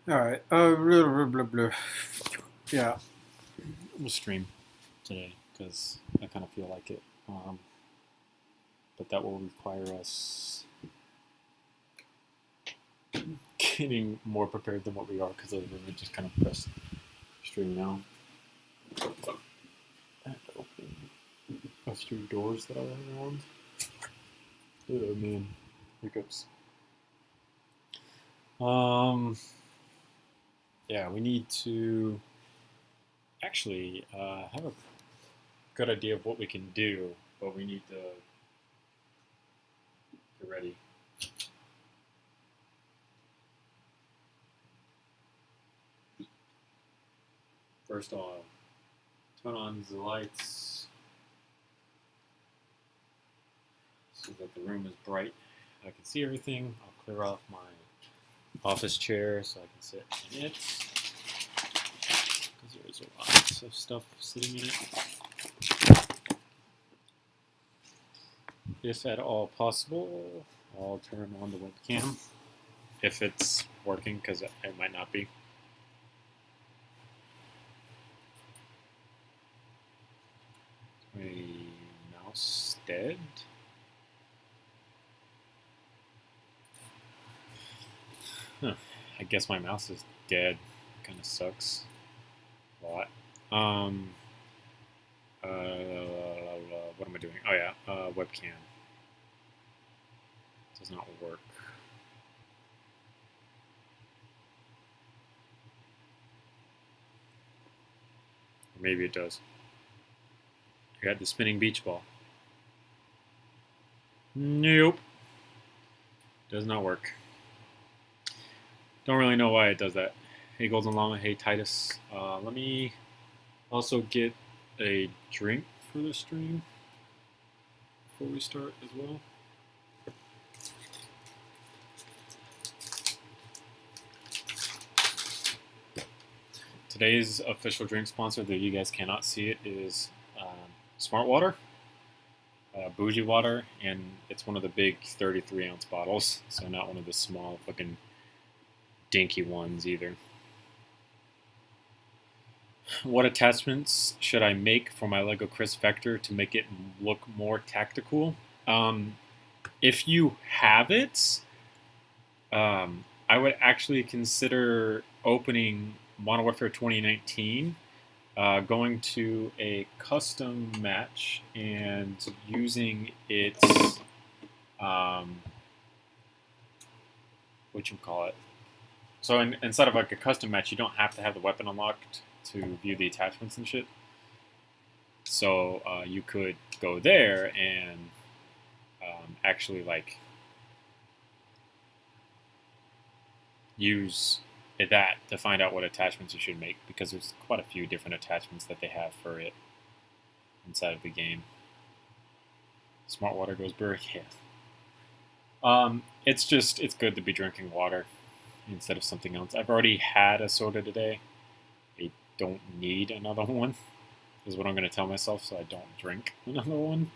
All right. Blah, blah, blah. Yeah. We'll stream today because I kind of feel like it. But that will require us getting more prepared than what we are because other than we just kind of press stream now. And open a few doors that are around. Oh man, hiccups. Yeah, we need to actually have a good idea of what we can do, but we need to get ready. First off, turn on the lights so that the room is bright. I can see everything. I'll clear off my office chair so I can sit in it because there is a lot of stuff sitting in it. If at all possible, I'll turn on the webcam if it's working because it might not be. My mouse dead. Huh. I guess my mouse is dead. Kind of sucks a lot. What am I doing? Oh yeah, webcam. Does not work. Or maybe it does. I got the spinning beach ball. Nope. Does not work. Don't really know why it does that. Hey Golden Llama, hey Titus. Let me also get a drink for the stream before we start as well. Today's official drink sponsor, though you guys cannot see it, is Smart Water, Bougie Water, and it's one of the big 33-ounce bottles, so not one of the small fucking dinky ones either. What attachments should I make for my Lego Chris Vector to make it look more tactical? If you have it, I would actually consider opening Modern Warfare 2019, going to a custom match and using its, whatchamacallit. So instead of like a custom match, you don't have to have the weapon unlocked to view the attachments and shit. So you could go there and actually like use that to find out what attachments you should make, because there's quite a few different attachments that they have for it inside of the game. Smart Water goes berry, yeah. It's good to be drinking water instead of something else. I've already had a soda today. I don't need another one, is what I'm going to tell myself, so I don't drink another one.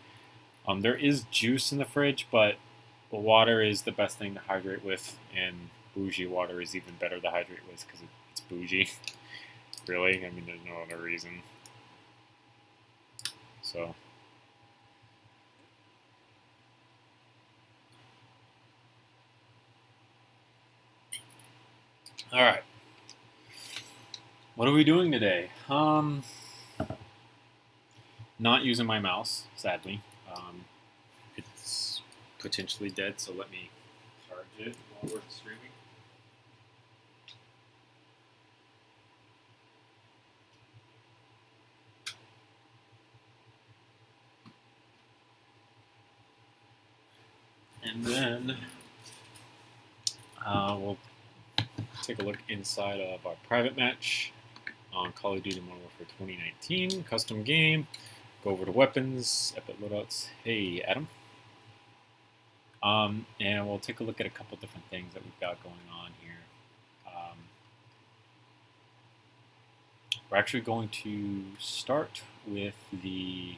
There is juice in the fridge, but water is the best thing to hydrate with, and bougie water is even better to hydrate with because it's bougie. Really? I mean, there's no other reason. So. Alright. What are we doing today? Not using my mouse, sadly. It's potentially dead, so let me charge it while we're streaming. And then we'll take a look inside of our private match on Call of Duty Modern Warfare 2019, custom game. Go over to weapons, epic loadouts. Hey, Adam. And we'll take a look at a couple different things that we've got going on here. We're actually going to start with the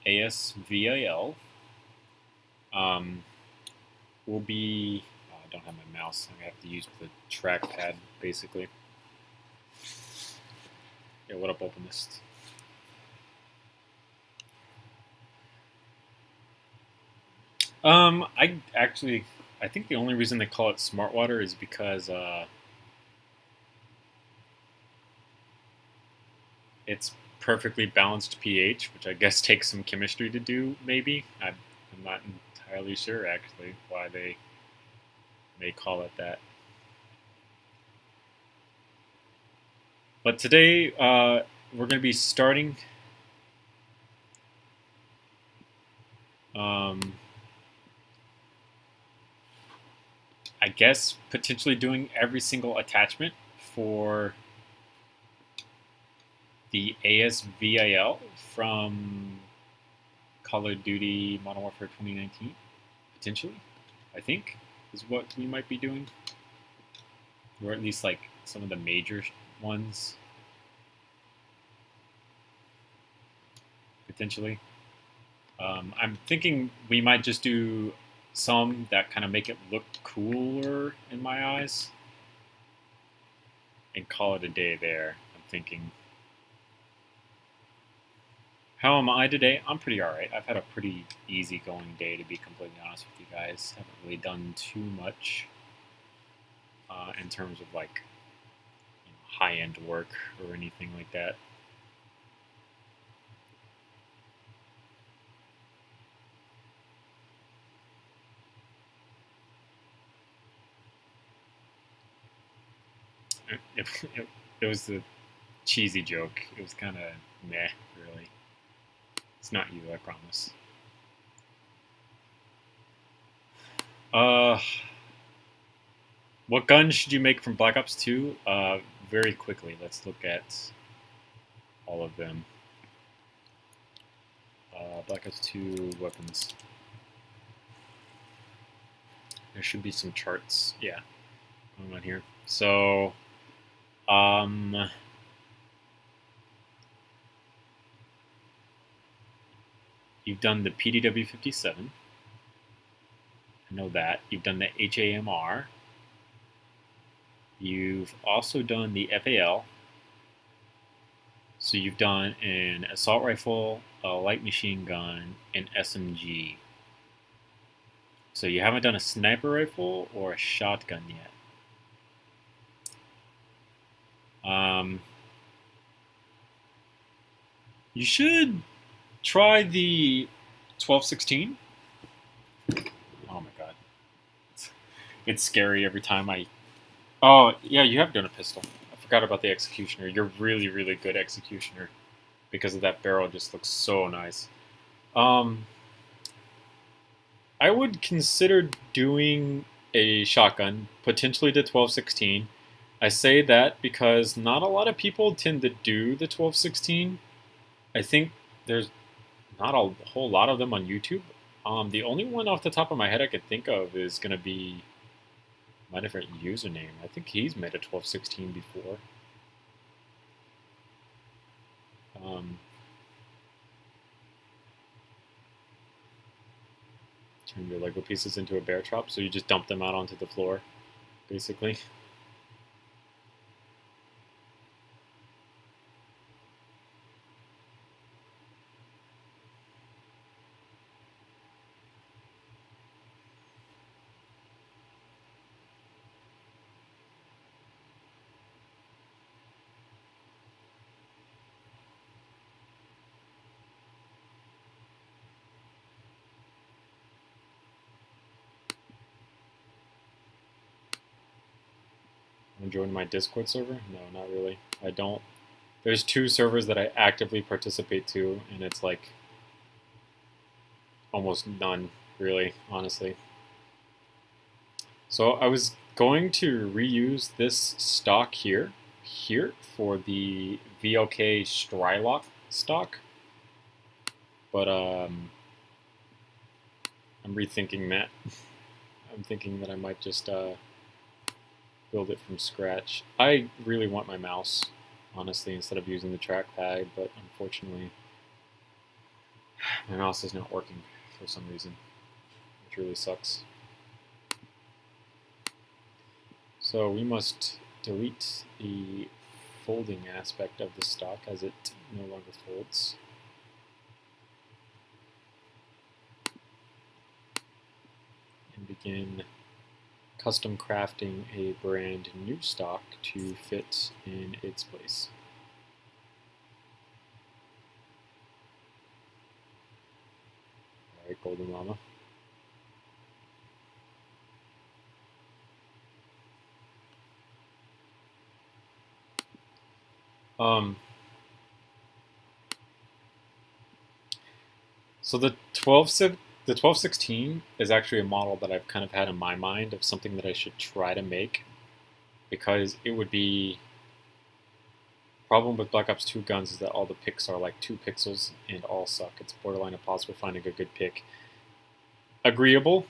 AS VAL. We'll be don't have my mouse. I have to use the trackpad, basically. Yeah, what up, Openist? I think the only reason they call it smart water is because it's perfectly balanced pH, which I guess takes some chemistry to do, maybe. I'm not entirely sure, actually, why they call it that. But today, we're going to be starting I guess potentially doing every single attachment for the ASVAL from Call of Duty Modern Warfare 2019, potentially, I think, is what we might be doing. Or at least like some of the major ones, potentially. I'm thinking we might just do some that kind of make it look cooler in my eyes and call it a day there, I'm thinking. How am I today? I'm pretty alright. I've had a pretty easy-going day, to be completely honest with you guys. Haven't really done too much in terms of like high-end work or anything like that. It was a cheesy joke. It was kind of meh, really. It's not you, I promise. What gun should you make from Black Ops 2? Very quickly, let's look at all of them. Black Ops 2 weapons. There should be some charts. Yeah, going on here. So, you've done the PDW-57. I know that. You've done the HAMR. You've also done the FAL. So you've done an assault rifle, a light machine gun, an SMG. So you haven't done a sniper rifle or a shotgun yet. You should try the 1216. Oh my god. It's scary every time I... Oh, yeah, you have done a pistol. I forgot about the executioner. You're really, really good executioner because of that barrel. Just looks so nice. I would consider doing a shotgun, potentially the 1216. I say that because not a lot of people tend to do the 1216. I think there's not a whole lot of them on YouTube. The only one off the top of my head I could think of is going to be my different username. I think he's made a 1216 before. Turn your Lego pieces into a bear trap, so you just dump them out onto the floor, basically. Join my Discord server? No, not really. I don't. There's 2 servers that I actively participate to, and it's like almost none, really, honestly. So I was going to reuse this stock here for the VLK Strylock stock, but I'm rethinking that. I'm thinking that I might just build it from scratch. I really want my mouse, honestly, instead of using the trackpad, but unfortunately my mouse is not working for some reason, which really sucks. So we must delete the folding aspect of the stock as it no longer folds. And begin custom crafting a brand new stock to fit in its place. Alright, Golden Llama. So the 1216 is actually a model that I've kind of had in my mind of something that I should try to make, because it would be problem with Black Ops 2 guns is that all the picks are like 2 pixels and all suck. It's borderline impossible finding a good pick. Agreeable.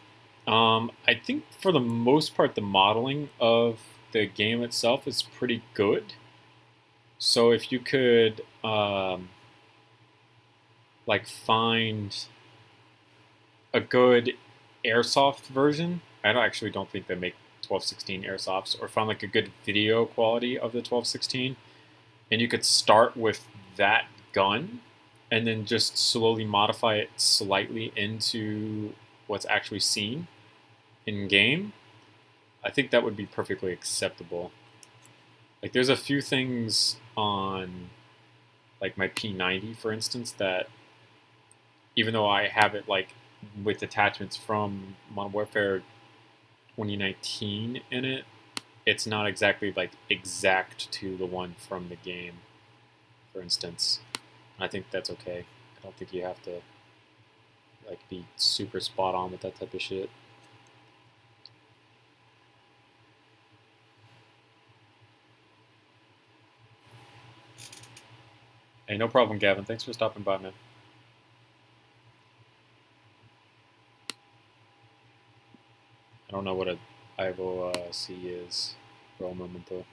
I think for the most part the modeling of the game itself is pretty good. So if you could like find a good airsoft version, I actually don't think they make 1216 airsofts, or find like a good video quality of the 1216, and you could start with that gun and then just slowly modify it slightly into what's actually seen in game, I think that would be perfectly acceptable. Like there's a few things on like my P90, for instance, that even though I have it like with attachments from Modern Warfare 2019 in it, it's not exactly like exact to the one from the game, for instance. I think that's okay. I don't think you have to like be super spot on with that type of shit. Hey, no problem, Gavin. Thanks for stopping by, man. I don't know what a IVOC is for el momento.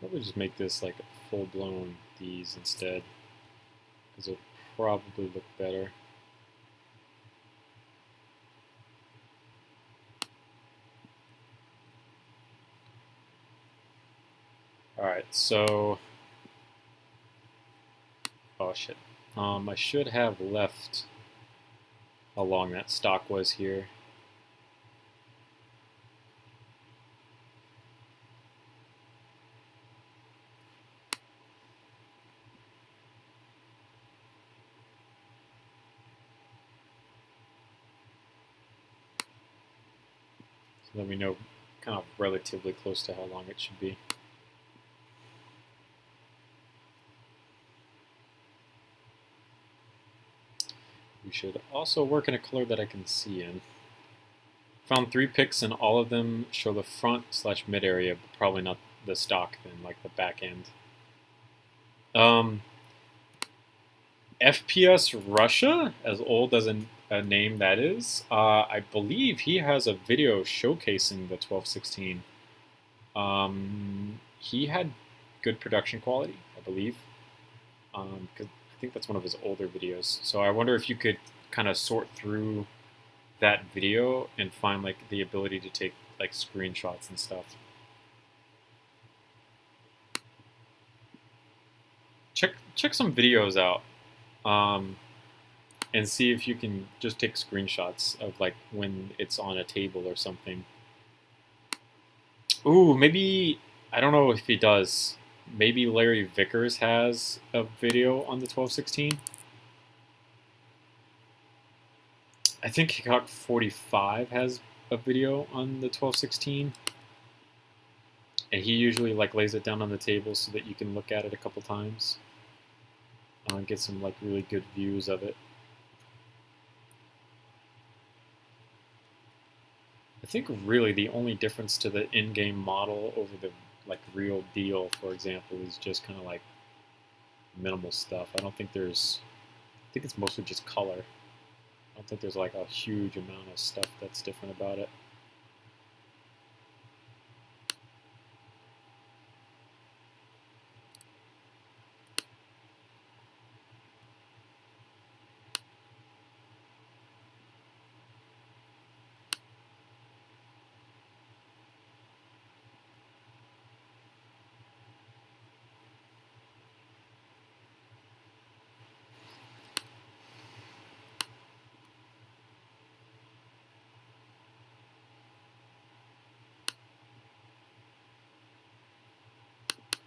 Probably just make this like a full-blown these instead, because it'll probably look better. Alright, so... oh shit. I should have left how long that stock was here. So that we know kind of relatively close to how long it should be. We should also work in a color that I can see in. Found 3 picks and all of them show the front/mid area, but probably not the stock then, like the back end. FPS Russia, as old as a name that is, I believe he has a video showcasing the 1216. He had good production quality, I believe, because I think that's one of his older videos. So I wonder if you could kind of sort through that video and find like the ability to take like screenshots and stuff. Check some videos out. And see if you can just take screenshots of like when it's on a table or something. Ooh, maybe, I don't know if he does. Maybe Larry Vickers has a video on the 1216. I think Hickok 45 has a video on the 1216. And he usually like lays it down on the table so that you can look at it a couple times. Get some like really good views of it. I think really the only difference to the in-game model over the like real deal, for example, is just kind of like minimal stuff. I don't think there's, I think it's mostly just color. I don't think there's like a huge amount of stuff that's different about it.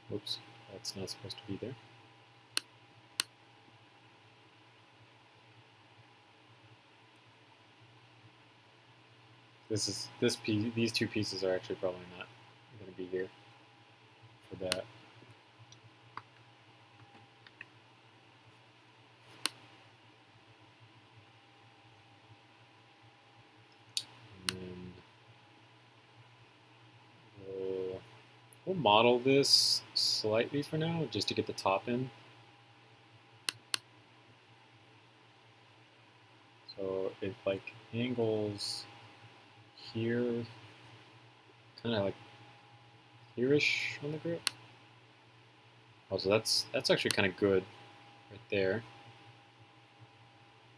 Whoops, that's not supposed to be there. This piece, these two pieces are actually probably not going to be here for that. And then we'll model this slightly for now, just to get the top in. So it like angles here, kind of like here-ish on the grip. Oh, so that's actually kind of good right there.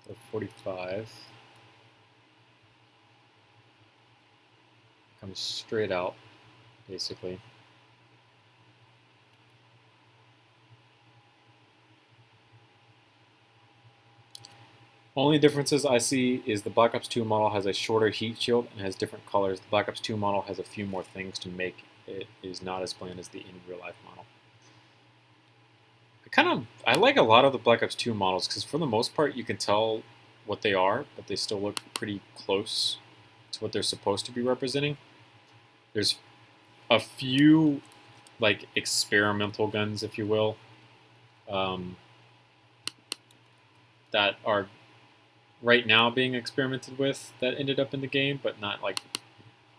So 45 comes straight out, basically. Only differences I see is the Black Ops 2 model has a shorter heat shield and has different colors. The Black Ops 2 model has a few more things to make it is not as bland as the in real life model. I like a lot of the Black Ops 2 models because for the most part you can tell what they are, but they still look pretty close to what they're supposed to be representing. There's a few like experimental guns, if you will, that are right now being experimented with that ended up in the game, but not like,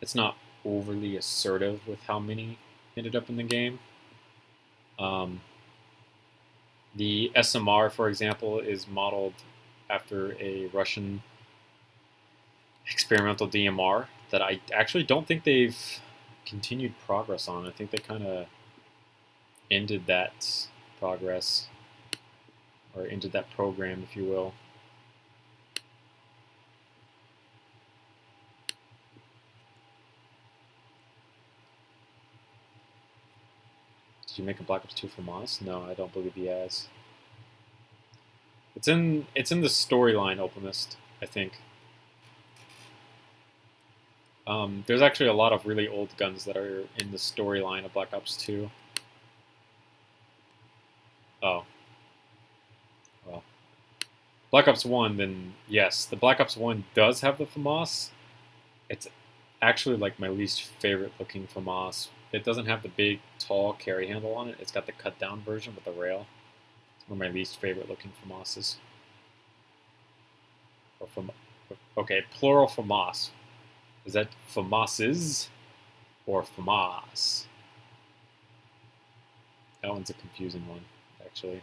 it's not overly assertive with how many ended up in the game. The SMR, for example, is modeled after a Russian experimental DMR that I actually don't think they've continued progress on. I think they kind of ended that progress, or ended that program, if you will. Did you make a Black Ops 2 for Moss? No, I don't believe he has. It's in the storyline openest, I think. There's actually a lot of really old guns that are in the storyline of Black Ops 2. Oh. Well. Black Ops 1, then yes. The Black Ops 1 does have the FAMAS. It's actually like my least favorite looking FAMAS. It doesn't have the big, tall carry handle on it. It's got the cut down version with the rail. It's one of my least favorite looking FAMASes. Or okay, plural FAMAS. Is that FAMASes or FAMAS? That one's a confusing one, actually.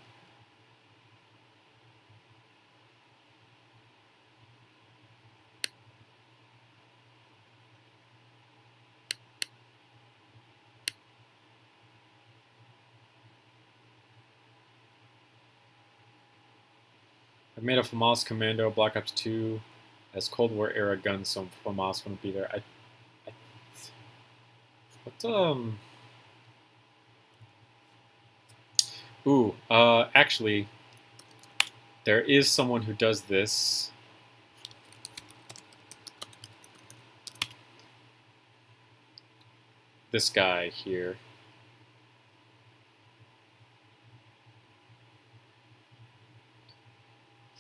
I've made a FAMAS Commando Black Ops 2 as Cold War era guns, so FAMAS wouldn't be there. Actually, there is someone who does this. This guy here.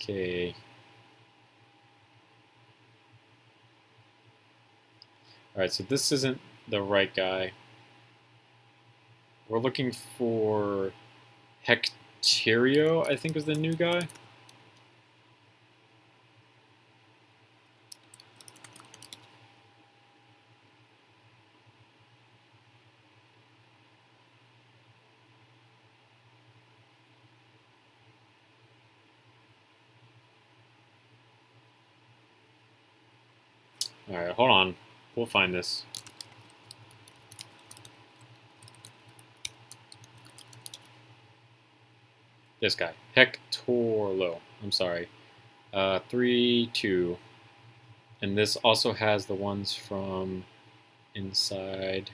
Okay. Alright, so this isn't the right guy. We're looking for Hecterio, I think is the new guy. Alright, hold on. We'll find this. This guy. Hectorlo. I'm sorry. 3, 2. And this also has the ones from inside.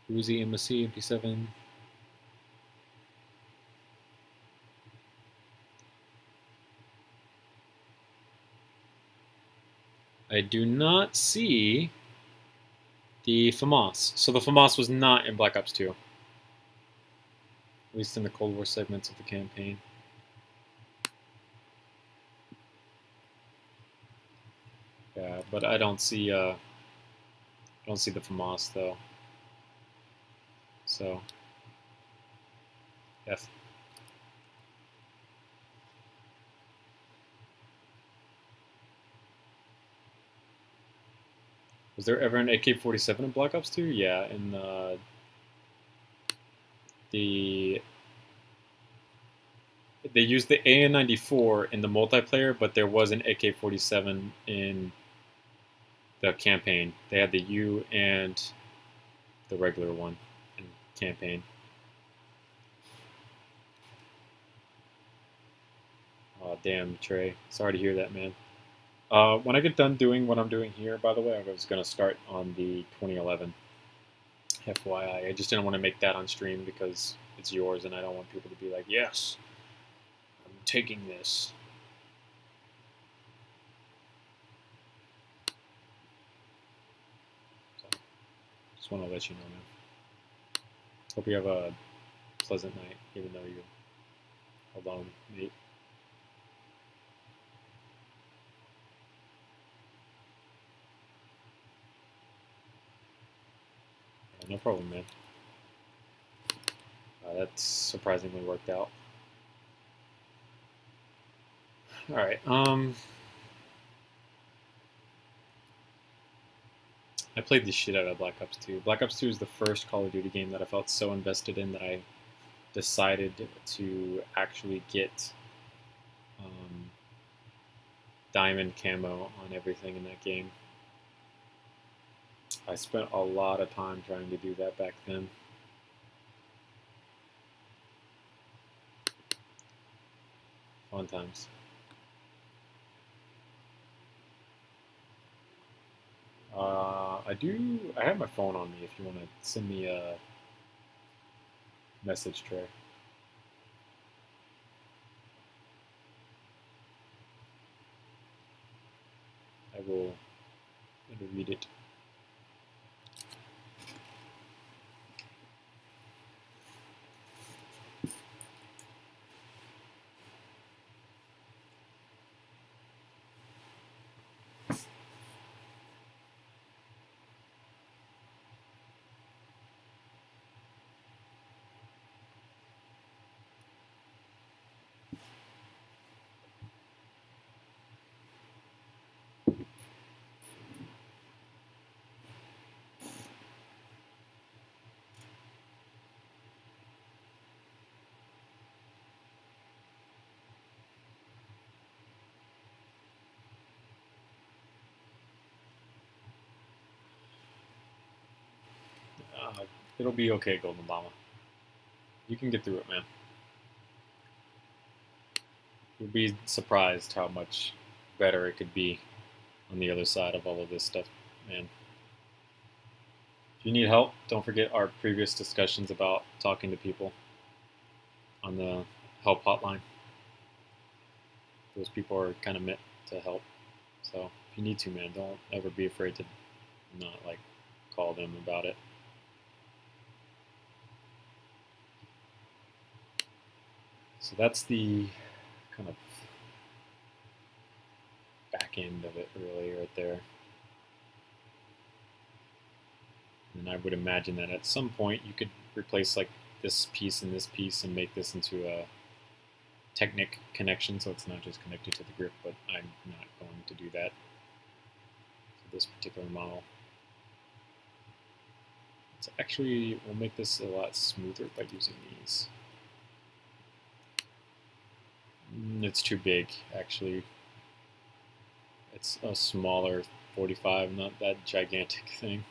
Uzi, MOC, MP7. I do not see the FAMAS. So the FAMAS was not in Black Ops 2. At least in the Cold War segments of the campaign. Yeah, but I don't see the FAMAS though. So F. Was there ever an AK-47 in Black Ops 2? Yeah, in they used the AN-94 in the multiplayer, but there was an AK-47 in the campaign. They had the U and the regular one in campaign. Oh, damn, Trey. Sorry to hear that, man. When I get done doing what I'm doing here, by the way, I was going to start on the 2011. FYI. I just didn't want to make that on stream because it's yours and I don't want people to be like, yes, I'm taking this. So, just want to let you know, man. Hope you have a pleasant night, even though you held on, mate. No problem, man. That surprisingly worked out. Alright, I played the shit out of Black Ops 2. Black Ops 2 is the first Call of Duty game that I felt so invested in that I decided to actually get diamond camo on everything in that game. I spent a lot of time trying to do that back then. Fun times. I have my phone on me if you want to send me a message, Trey. I will read it. It'll be okay, Golden Llama. You can get through it, man. You'll be surprised how much better it could be on the other side of all of this stuff, man. If you need help, don't forget our previous discussions about talking to people on the help hotline. Those people are kind of meant to help. So if you need to, man, don't ever be afraid to not like call them about it. So that's the kind of back end of it, really, right there. And I would imagine that at some point you could replace like this piece and this piece and make this into a Technic connection, so it's not just connected to the grip, but I'm not going to do that for this particular model. Actually, we'll make this a lot smoother by using these. It's too big, actually. It's a smaller 45, not that gigantic thing.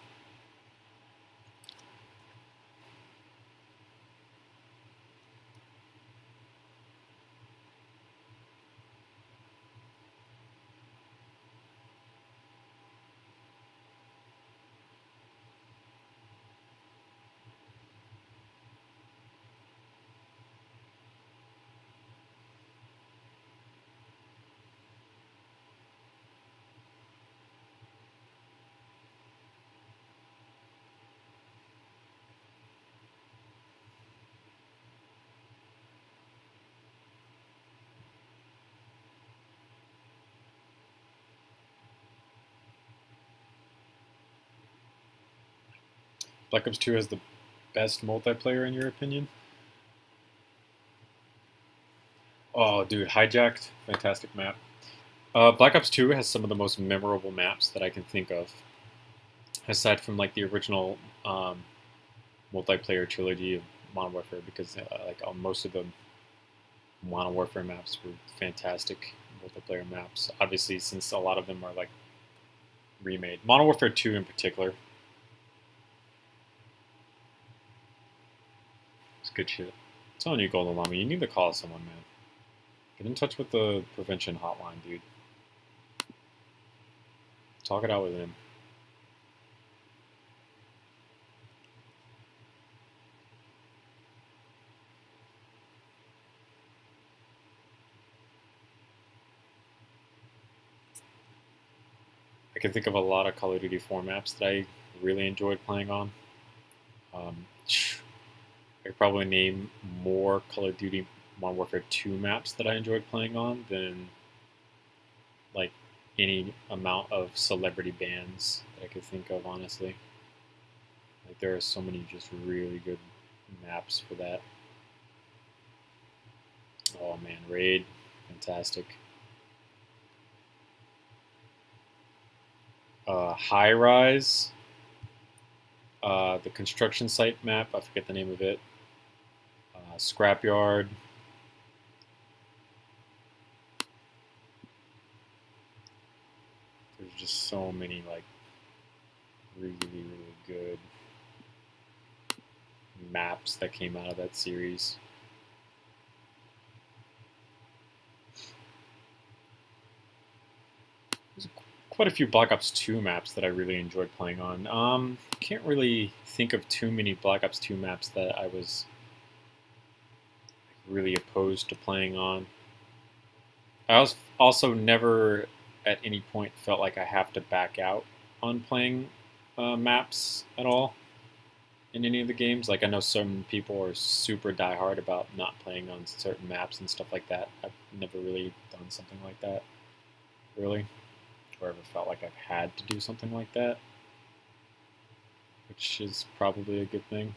Black Ops 2 has the best multiplayer in your opinion? Oh, dude, Hijacked, fantastic map. Black Ops 2 has some of the most memorable maps that I can think of, aside from like the original multiplayer trilogy of Modern Warfare, because like most of the Modern Warfare maps were fantastic multiplayer maps. Obviously, since a lot of them are like remade. Modern Warfare 2 in particular. It's good shit. I'm telling you, Golden Llama, you need to call someone, man. Get in touch with the prevention hotline, dude. Talk it out with him. I can think of a lot of Call of Duty 4 maps that I really enjoyed playing on. I could probably name more Call of Duty Modern Warfare 2 maps that I enjoyed playing on than like any amount of celebrity bands that I could think of, honestly. Like there are so many just really good maps for that. Oh man, Raid, fantastic. High Rise, the construction site map, I forget the name of it. Scrapyard. There's just so many like really, really good maps that came out of that series. There's quite a few Black Ops 2 maps that I really enjoyed playing on. Can't really think of too many Black Ops 2 maps that I was really opposed to playing on. I was also never at any point felt like I have to back out on playing maps at all in any of the games. Like I know some people are super diehard about not playing on certain maps and stuff like that. I've never really done something like that, really, or ever felt like I've had to do something like that, which is probably a good thing.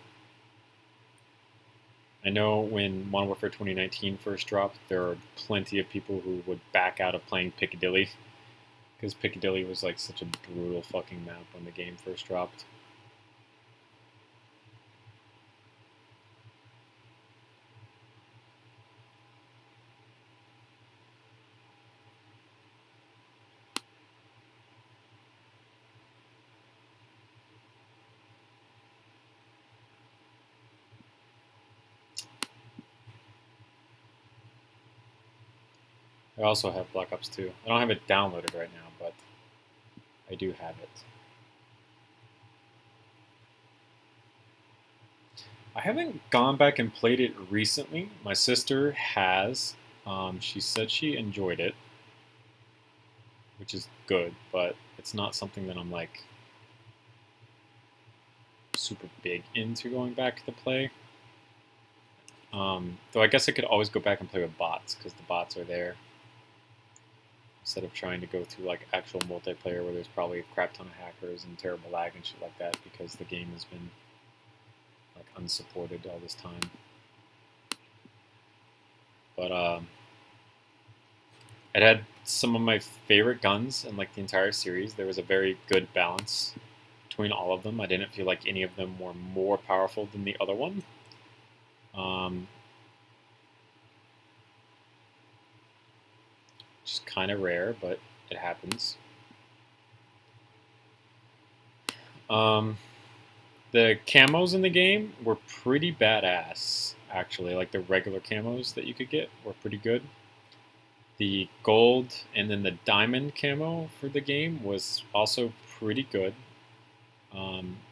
I know when Modern Warfare 2019 first dropped, there were plenty of people who would back out of playing Piccadilly, because Piccadilly was like such a brutal fucking map when the game first dropped. I also have Black Ops 2. I don't have it downloaded right now, but I do have it. I haven't gone back and played it recently. My sister has. She said she enjoyed it, which is good, but it's not something that I'm like super big into going back to play. Though I guess I could always go back and play with bots, because the bots are there, instead of trying to go through like actual multiplayer where there's probably a crap ton of hackers and terrible lag and shit like that, because the game has been like unsupported all this time. But it had some of my favorite guns in like the entire series. There was a very good balance between all of them. I didn't feel like any of them were more powerful than the other one. Which is kind of rare, but it happens. The camos in the game were pretty badass, actually. Like the regular camos that you could get were pretty good. The gold and then the diamond camo for the game was also pretty good.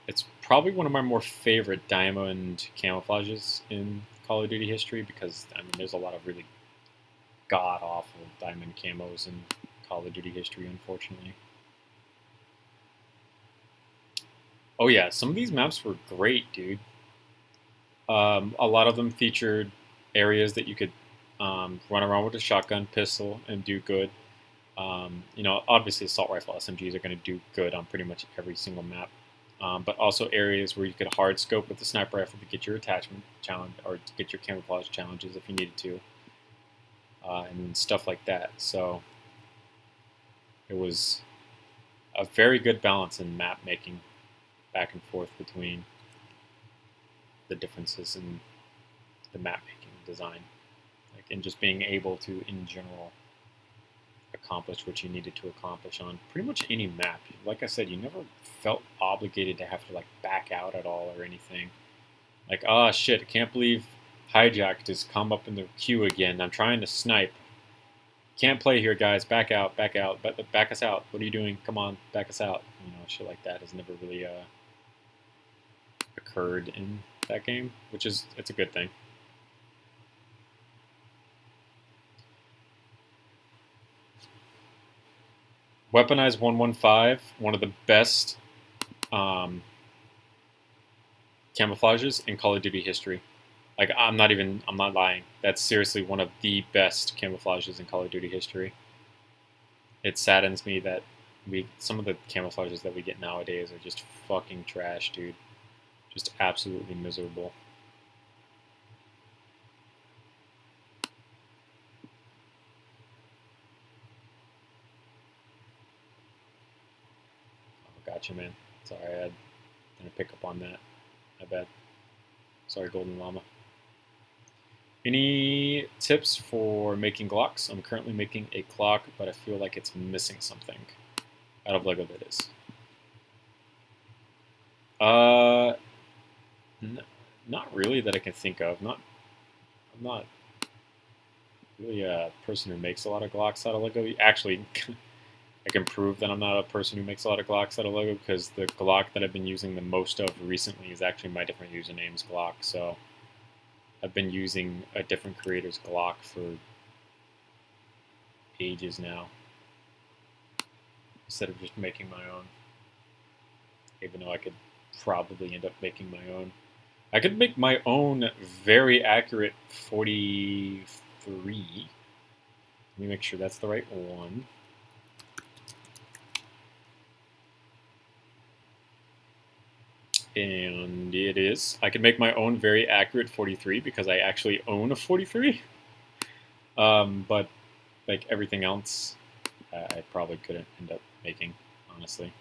It's probably one of my more favorite diamond camouflages in Call of Duty history because, I mean, there's a lot of really god-awful diamond camos in Call of Duty history, unfortunately. Oh yeah, some of these maps were great, dude. A lot of them featured areas that you could run around with a shotgun, pistol, and do good. You know, obviously assault rifle SMGs are going to do good on pretty much every single map. But also areas where you could hard scope with the sniper rifle to get your attachment challenge or to get your camouflage challenges if you needed to, and stuff like that. So it was a very good balance in map making, back and forth between the differences in the map making design, like, and just being able to, in general, accomplish what you needed to accomplish on pretty much any map. Like I said, you never felt obligated to have to like back out at all or anything. Like, oh shit, I can't believe Hijack just come up in the queue again. I'm trying to snipe. Can't play here, guys. Back out, back out. Back us out. What are you doing? Come on, back us out. You know, shit like that has never really occurred in that game, which is, it's a good thing. Weaponized 115, one of the best camouflages in Call of Duty history. Like, I'm not lying. That's seriously one of the best camouflages in Call of Duty history. It saddens me that some of the camouflages that we get nowadays are just fucking trash, dude. Just absolutely miserable. Oh, gotcha, man. Sorry, I didn't pick up on that. My bad. Sorry, Golden Llama. Any tips for making Glocks? I'm currently making a Glock, but I feel like it's missing something. Out of Lego, that is. Not really that I can think of. I'm not really a person who makes a lot of Glocks out of Lego. Actually, I can prove that I'm not a person who makes a lot of Glocks out of Lego because the Glock that I've been using the most of recently is actually my different username's Glock. So I've been using a different creator's Glock for ages now, instead of just making my own. Even though I could probably end up making my own. I could make my own very accurate 43. Let me make sure that's the right one. And it is. I could make my own very accurate 43 because I actually own a 43. But like everything else, I probably couldn't end up making, honestly.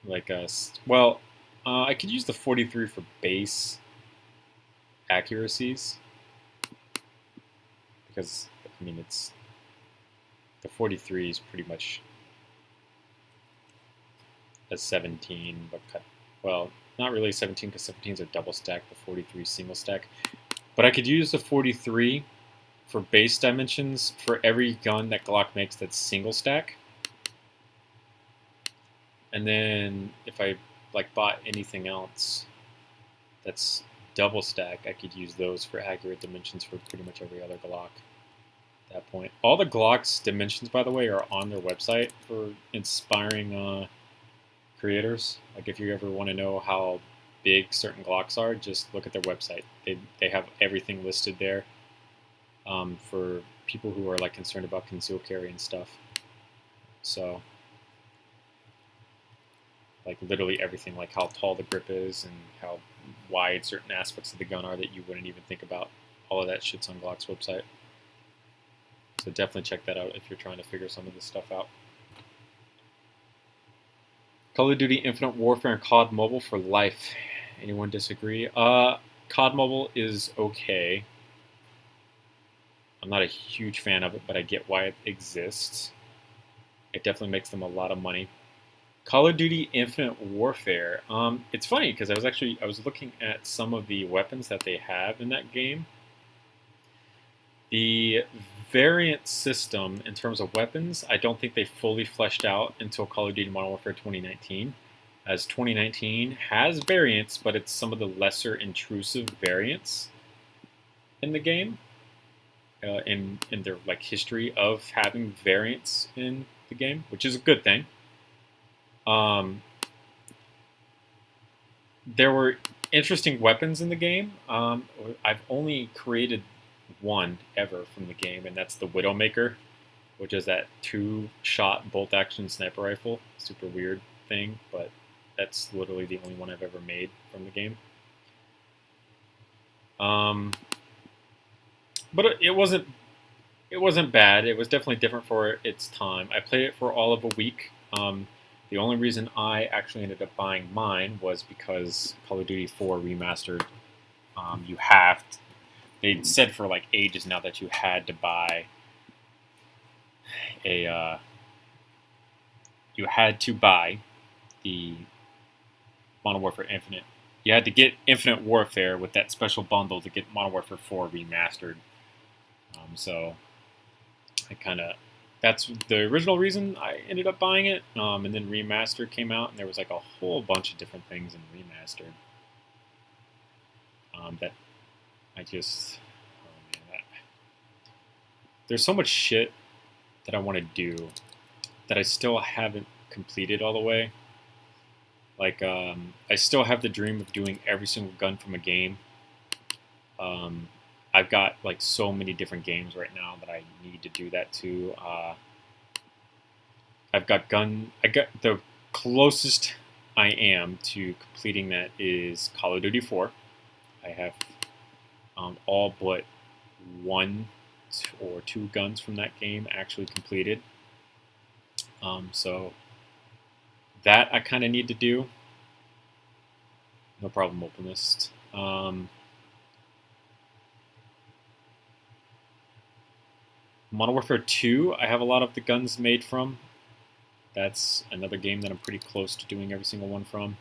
Like I could use the 43 for base accuracies because I mean the 43 is pretty much a 17, but well, not really 17 because 17s are double stack. The 43 is single stack, but I could use the 43 for base dimensions for every gun that Glock makes that's single stack. And then if I like bought anything else that's double stack, I could use those for accurate dimensions for pretty much every other Glock at that point. All the Glock's dimensions, by the way, are on their website for inspiring creators. Like if you ever want to know how big certain Glocks are, just look at their website. They have everything listed there for people who are like concerned about concealed carry and stuff. So like literally everything, like how tall the grip is and how wide certain aspects of the gun are that you wouldn't even think about. All of that shit's on Glock's website. So definitely check that out if you're trying to figure some of this stuff out. Call of Duty Infinite Warfare and COD Mobile for life. Anyone disagree? COD Mobile is okay. I'm not a huge fan of it, but I get why it exists. It definitely makes them a lot of money. Call of Duty Infinite Warfare. It's funny because I was looking at some of the weapons that they have in that game. The variant system in terms of weapons, I don't think they fully fleshed out until Call of Duty Modern Warfare 2019. As 2019 has variants, but it's some of the lesser intrusive variants in the game. In their like history of having variants in the game, which is a good thing. There were interesting weapons in the game. I've only created one ever from the game, and that's the Widowmaker, which is that 2-shot bolt-action sniper rifle. Super weird thing, but that's literally the only one I've ever made from the game. But it wasn't bad. It was definitely different for its time. I played it for all of a week. The only reason I actually ended up buying mine was because Call of Duty 4 Remastered. They said for like ages now that you had to buy the Modern Warfare Infinite. You had to get Infinite Warfare with that special bundle to get Modern Warfare 4 Remastered. So that's the original reason I ended up buying it. And then Remastered came out, and there was like a whole bunch of different things in Remastered that I just, there's so much shit that I want to do that I still haven't completed all the way. Like, I still have the dream of doing every single gun from a game. I've got like so many different games right now that I need to do that to. I got the closest I am to completing that is Call of Duty 4. I have all but 1 or 2 guns from that game actually completed. So that I kind of need to do. No problem, Openist. Modern Warfare 2, I have a lot of the guns made from. That's another game that I'm pretty close to doing every single one from.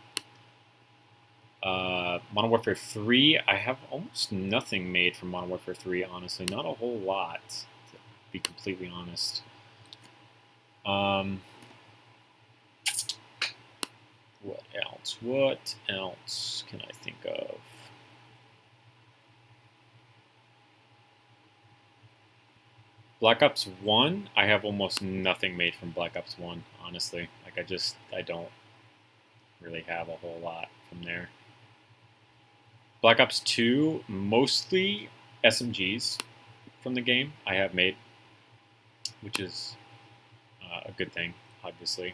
Modern Warfare 3, I have almost nothing made from Modern Warfare 3, honestly. Not a whole lot, to be completely honest. What else? What else can I think of? Black Ops 1, I have almost nothing made from Black Ops 1, honestly. Like, I don't really have a whole lot from there. Black Ops 2, mostly SMGs from the game I have made, which is a good thing, obviously.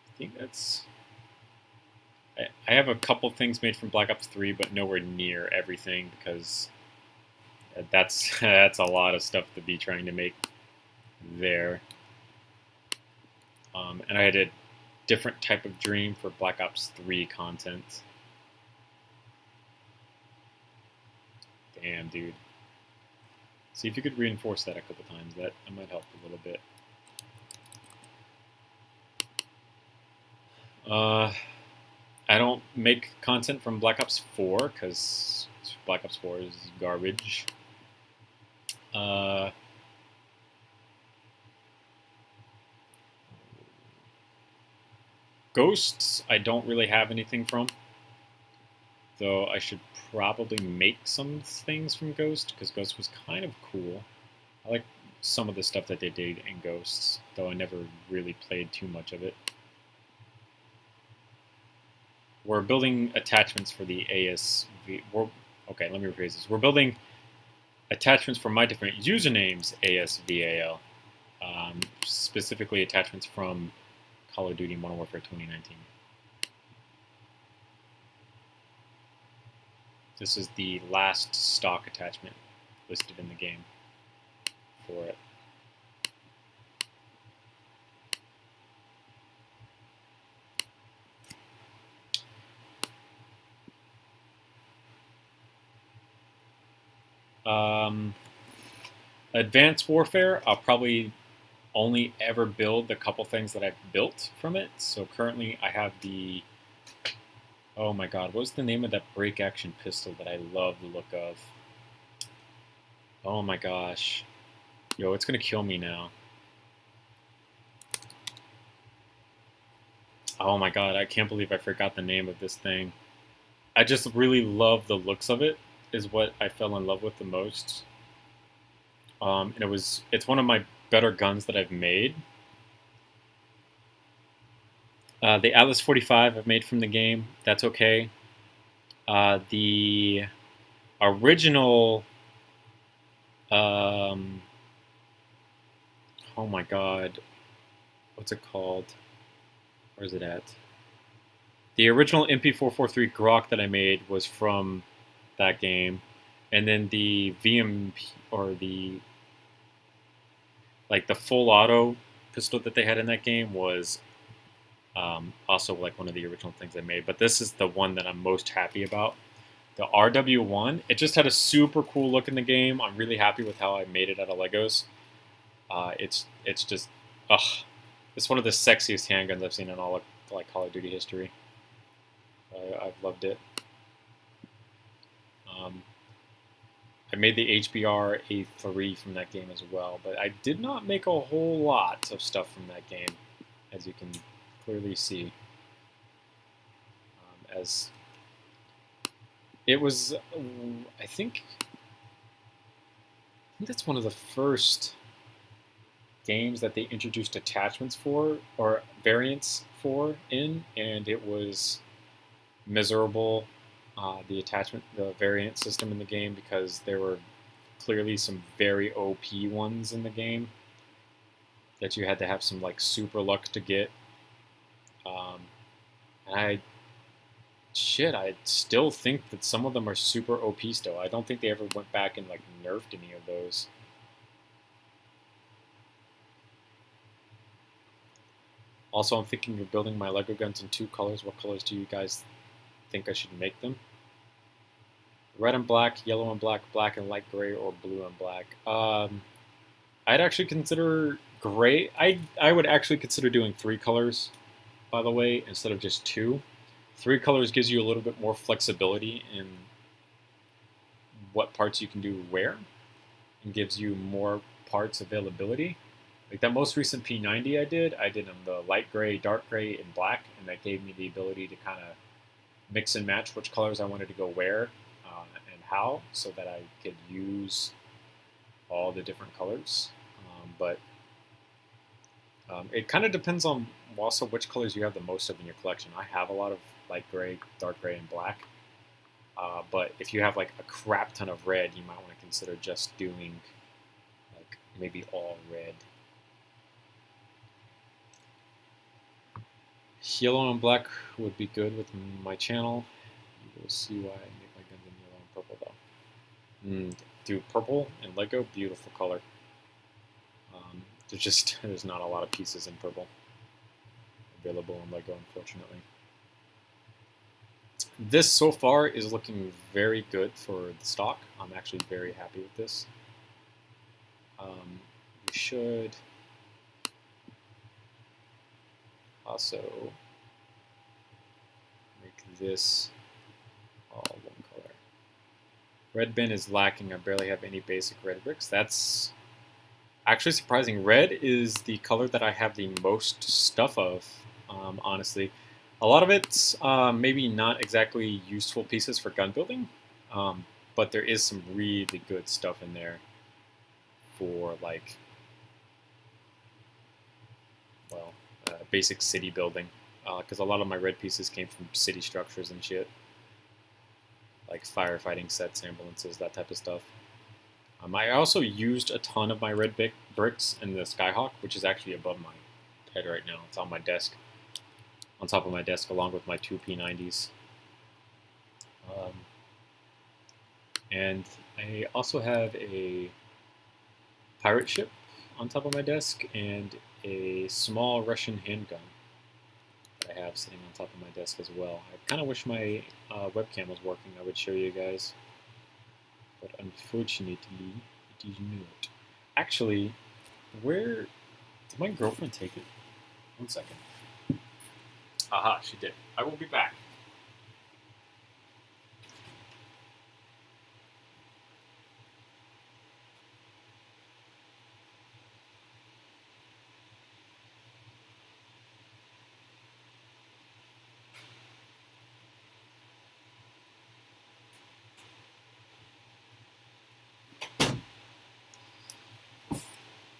I think that's... I have a couple things made from Black Ops 3, but nowhere near everything, because that's a lot of stuff to be trying to make there. And I had a different type of dream for Black Ops 3 content. Damn, dude. See if you could reinforce that a couple times. That might help a little bit. I don't make content from Black Ops 4 because Black Ops 4 is garbage. Ghosts, I don't really have anything from. Though I should probably make some things from Ghost, because Ghost was kind of cool. I like some of the stuff that they did in Ghosts, though I never really played too much of it. We're building attachments for the ASV. Okay, let me rephrase this. We're building attachments for my different usernames, ASVAL. Specifically attachments from Call of Duty Modern Warfare 2019. This is the last stock attachment listed in the game for it. Advanced Warfare, I'll probably only ever build the couple things that I've built from it. So currently I have the, oh my god, what was the name of that break action pistol that I love the look of? Oh my gosh. Yo, it's gonna kill me now. Oh my god, I can't believe I forgot the name of this thing. I just really love the looks of it, is what I fell in love with the most. And it's one of my better guns that I've made. The Atlas 45 I've made from the game, that's okay. The original, oh my god, what's it called? Where is it at? The original MP443 Glock that I made was from that game, and then the VMP, or the full auto pistol that they had in that game was also like one of the original things I made. But this is the one that I'm most happy about. The RW1, it just had a super cool look in the game. I'm really happy with how I made it out of Legos. It's just, it's one of the sexiest handguns I've seen in all of like Call of Duty history. I've loved it. I made the HBR A3 from that game as well, but I did not make a whole lot of stuff from that game, as you can clearly see. As it was, I think that's one of the first games that they introduced attachments for, or variants for, and it was miserable. The variant system in the game, because there were clearly some very OP ones in the game that you had to have some like super luck to get. I still think that some of them are super OP still. I don't think they ever went back and like nerfed any of those. Also, I'm thinking of building my Lego guns in 2 colors. What colors do you guys think I should make them? Red and black, yellow and black, black and light gray, or blue and black. I'd actually consider gray. I would actually consider doing 3 colors, by the way, instead of just 2. 3 colors gives you a little bit more flexibility in what parts you can do where, and gives you more parts availability. Like that most recent P90 I did them the light gray, dark gray, and black, and that gave me the ability to kind of mix and match which colors I wanted to go where and how, so that I could use all the different colors. But it kind of depends on also which colors you have the most of in your collection. I have a lot of light gray, dark gray, and black. But if you have like a crap ton of red, you might want to consider just doing like maybe all red. Yellow and black would be good with my channel. You will see why I make my guns in yellow and purple though. Do purple and Lego, beautiful color. There's not a lot of pieces in purple available in Lego, unfortunately. This so far is looking very good for the stock. I'm actually very happy with this. We should also make this all one color. Red bin is lacking. I barely have any basic red bricks. That's actually surprising. Red is the color that I have the most stuff of, honestly. A lot of it's maybe not exactly useful pieces for gun building, but there is some really good stuff in there for like, well, basic city building, because a lot of my red pieces came from city structures and shit, like firefighting sets, ambulances, that type of stuff. I also used a ton of my red bricks in the Skyhawk, which is actually above my head right now. It's on my desk, on top of my desk, along with my 2 P90s. And I also have a pirate ship on top of my desk and a small Russian handgun that I have sitting on top of my desk as well. I kind of wish my webcam was working. I would show you guys, but unfortunately it is not. Actually, where did my girlfriend take it? 1 second. Aha, she did. I will be back.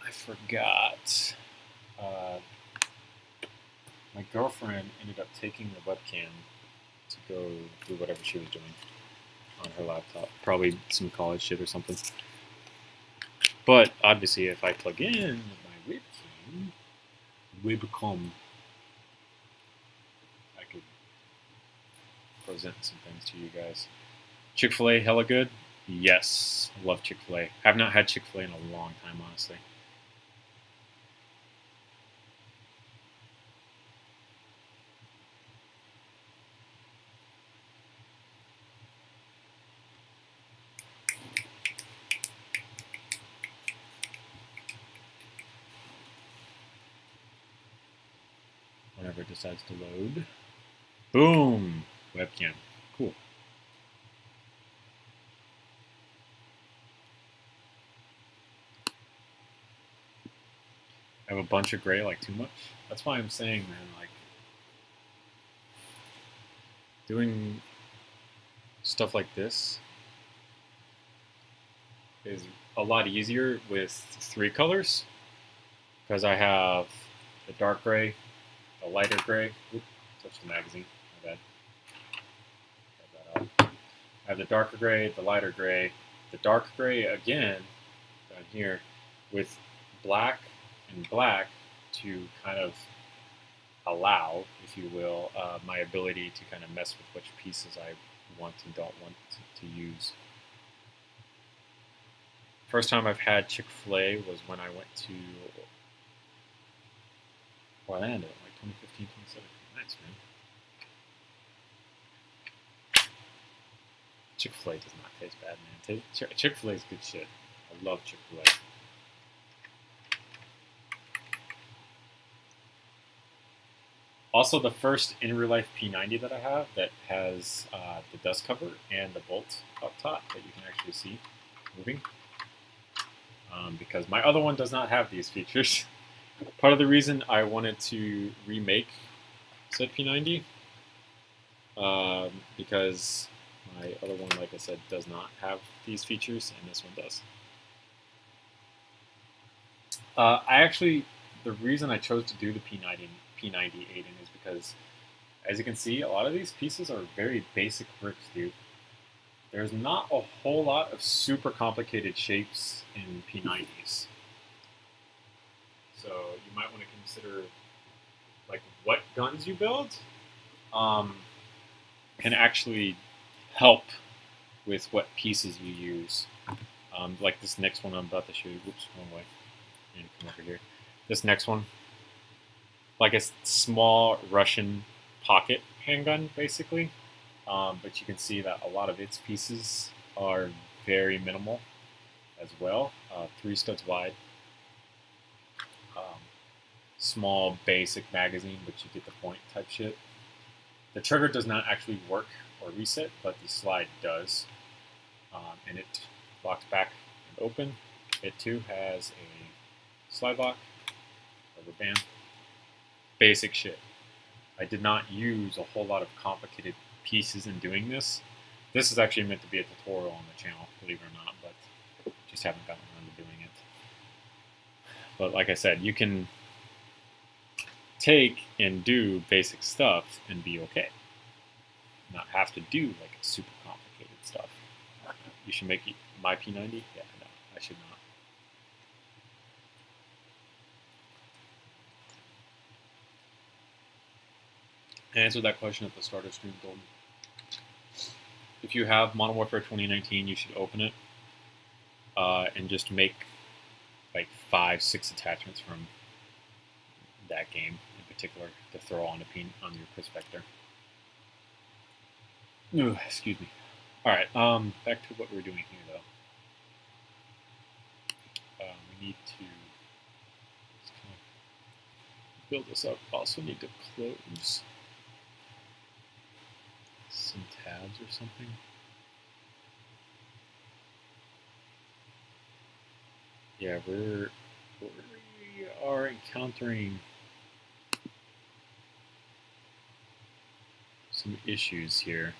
I forgot. My girlfriend ended up taking the webcam to go do whatever she was doing on her laptop. Probably some college shit or something. But obviously, if I plug in my webcam, I could present some things to you guys. Chick-fil-A, hella good? Yes, I love Chick-fil-A. Have not had Chick-fil-A in a long time, honestly. Whenever it decides to load. Boom! Webcam. Cool. I have a bunch of gray, like too much. That's why I'm saying, man, like, doing stuff like this is a lot easier with 3 colors because I have the dark gray, the lighter gray. Oop, touched the magazine. My bad. Got that out. I have the darker gray, the lighter gray, the dark gray again down here with black and black to kind of allow, if you will, my ability to kind of mess with which pieces I want and don't want to use. First time I've had Chick-fil-A was when I went to Orlando, like 2015, 2017. Nice, man. Chick-fil-A does not taste bad, man. Chick-fil-A is good shit. I love Chick-fil-A. Also, the first in real life P90 that I have that has the dust cover and the bolt up top that you can actually see moving. Because my other one does not have these features. Part of the reason I wanted to remake said P90 because my other one, like I said, does not have these features, and this one does. The reason I chose to do the P90 Aiden is because, as you can see, a lot of these pieces are very basic bricks, dude. There's not a whole lot of super complicated shapes in P90s. So you might want to consider like what guns you build can actually help with what pieces you use. Like this next one I'm about to show you. Whoops, wrong way. I need to come over here. This next one, like a small Russian pocket handgun, basically. But you can see that a lot of its pieces are very minimal as well. 3 studs wide. Small basic magazine, but you get the point type shit. The trigger does not actually work or reset, but the slide does. And it locks back and open. It too has a slide lock, rubber band. Basic shit. I did not use a whole lot of complicated pieces in doing this. This is actually meant to be a tutorial on the channel, believe it or not, but just haven't gotten around to doing it. But like I said, you can take and do basic stuff and be okay. Not have to do like super complicated stuff. You should make my P90? Yeah, no, I should not. I answered that question at the start of stream, Golden. if you have Modern Warfare 2019, you should open it and just make like 5-6 attachments from that game in particular to throw on your Perspector. Ooh, excuse me. All right, back to what we're doing here, though. We need to just kind of build this up. Also need to close some tabs or something. Yeah, we are encountering some issues here.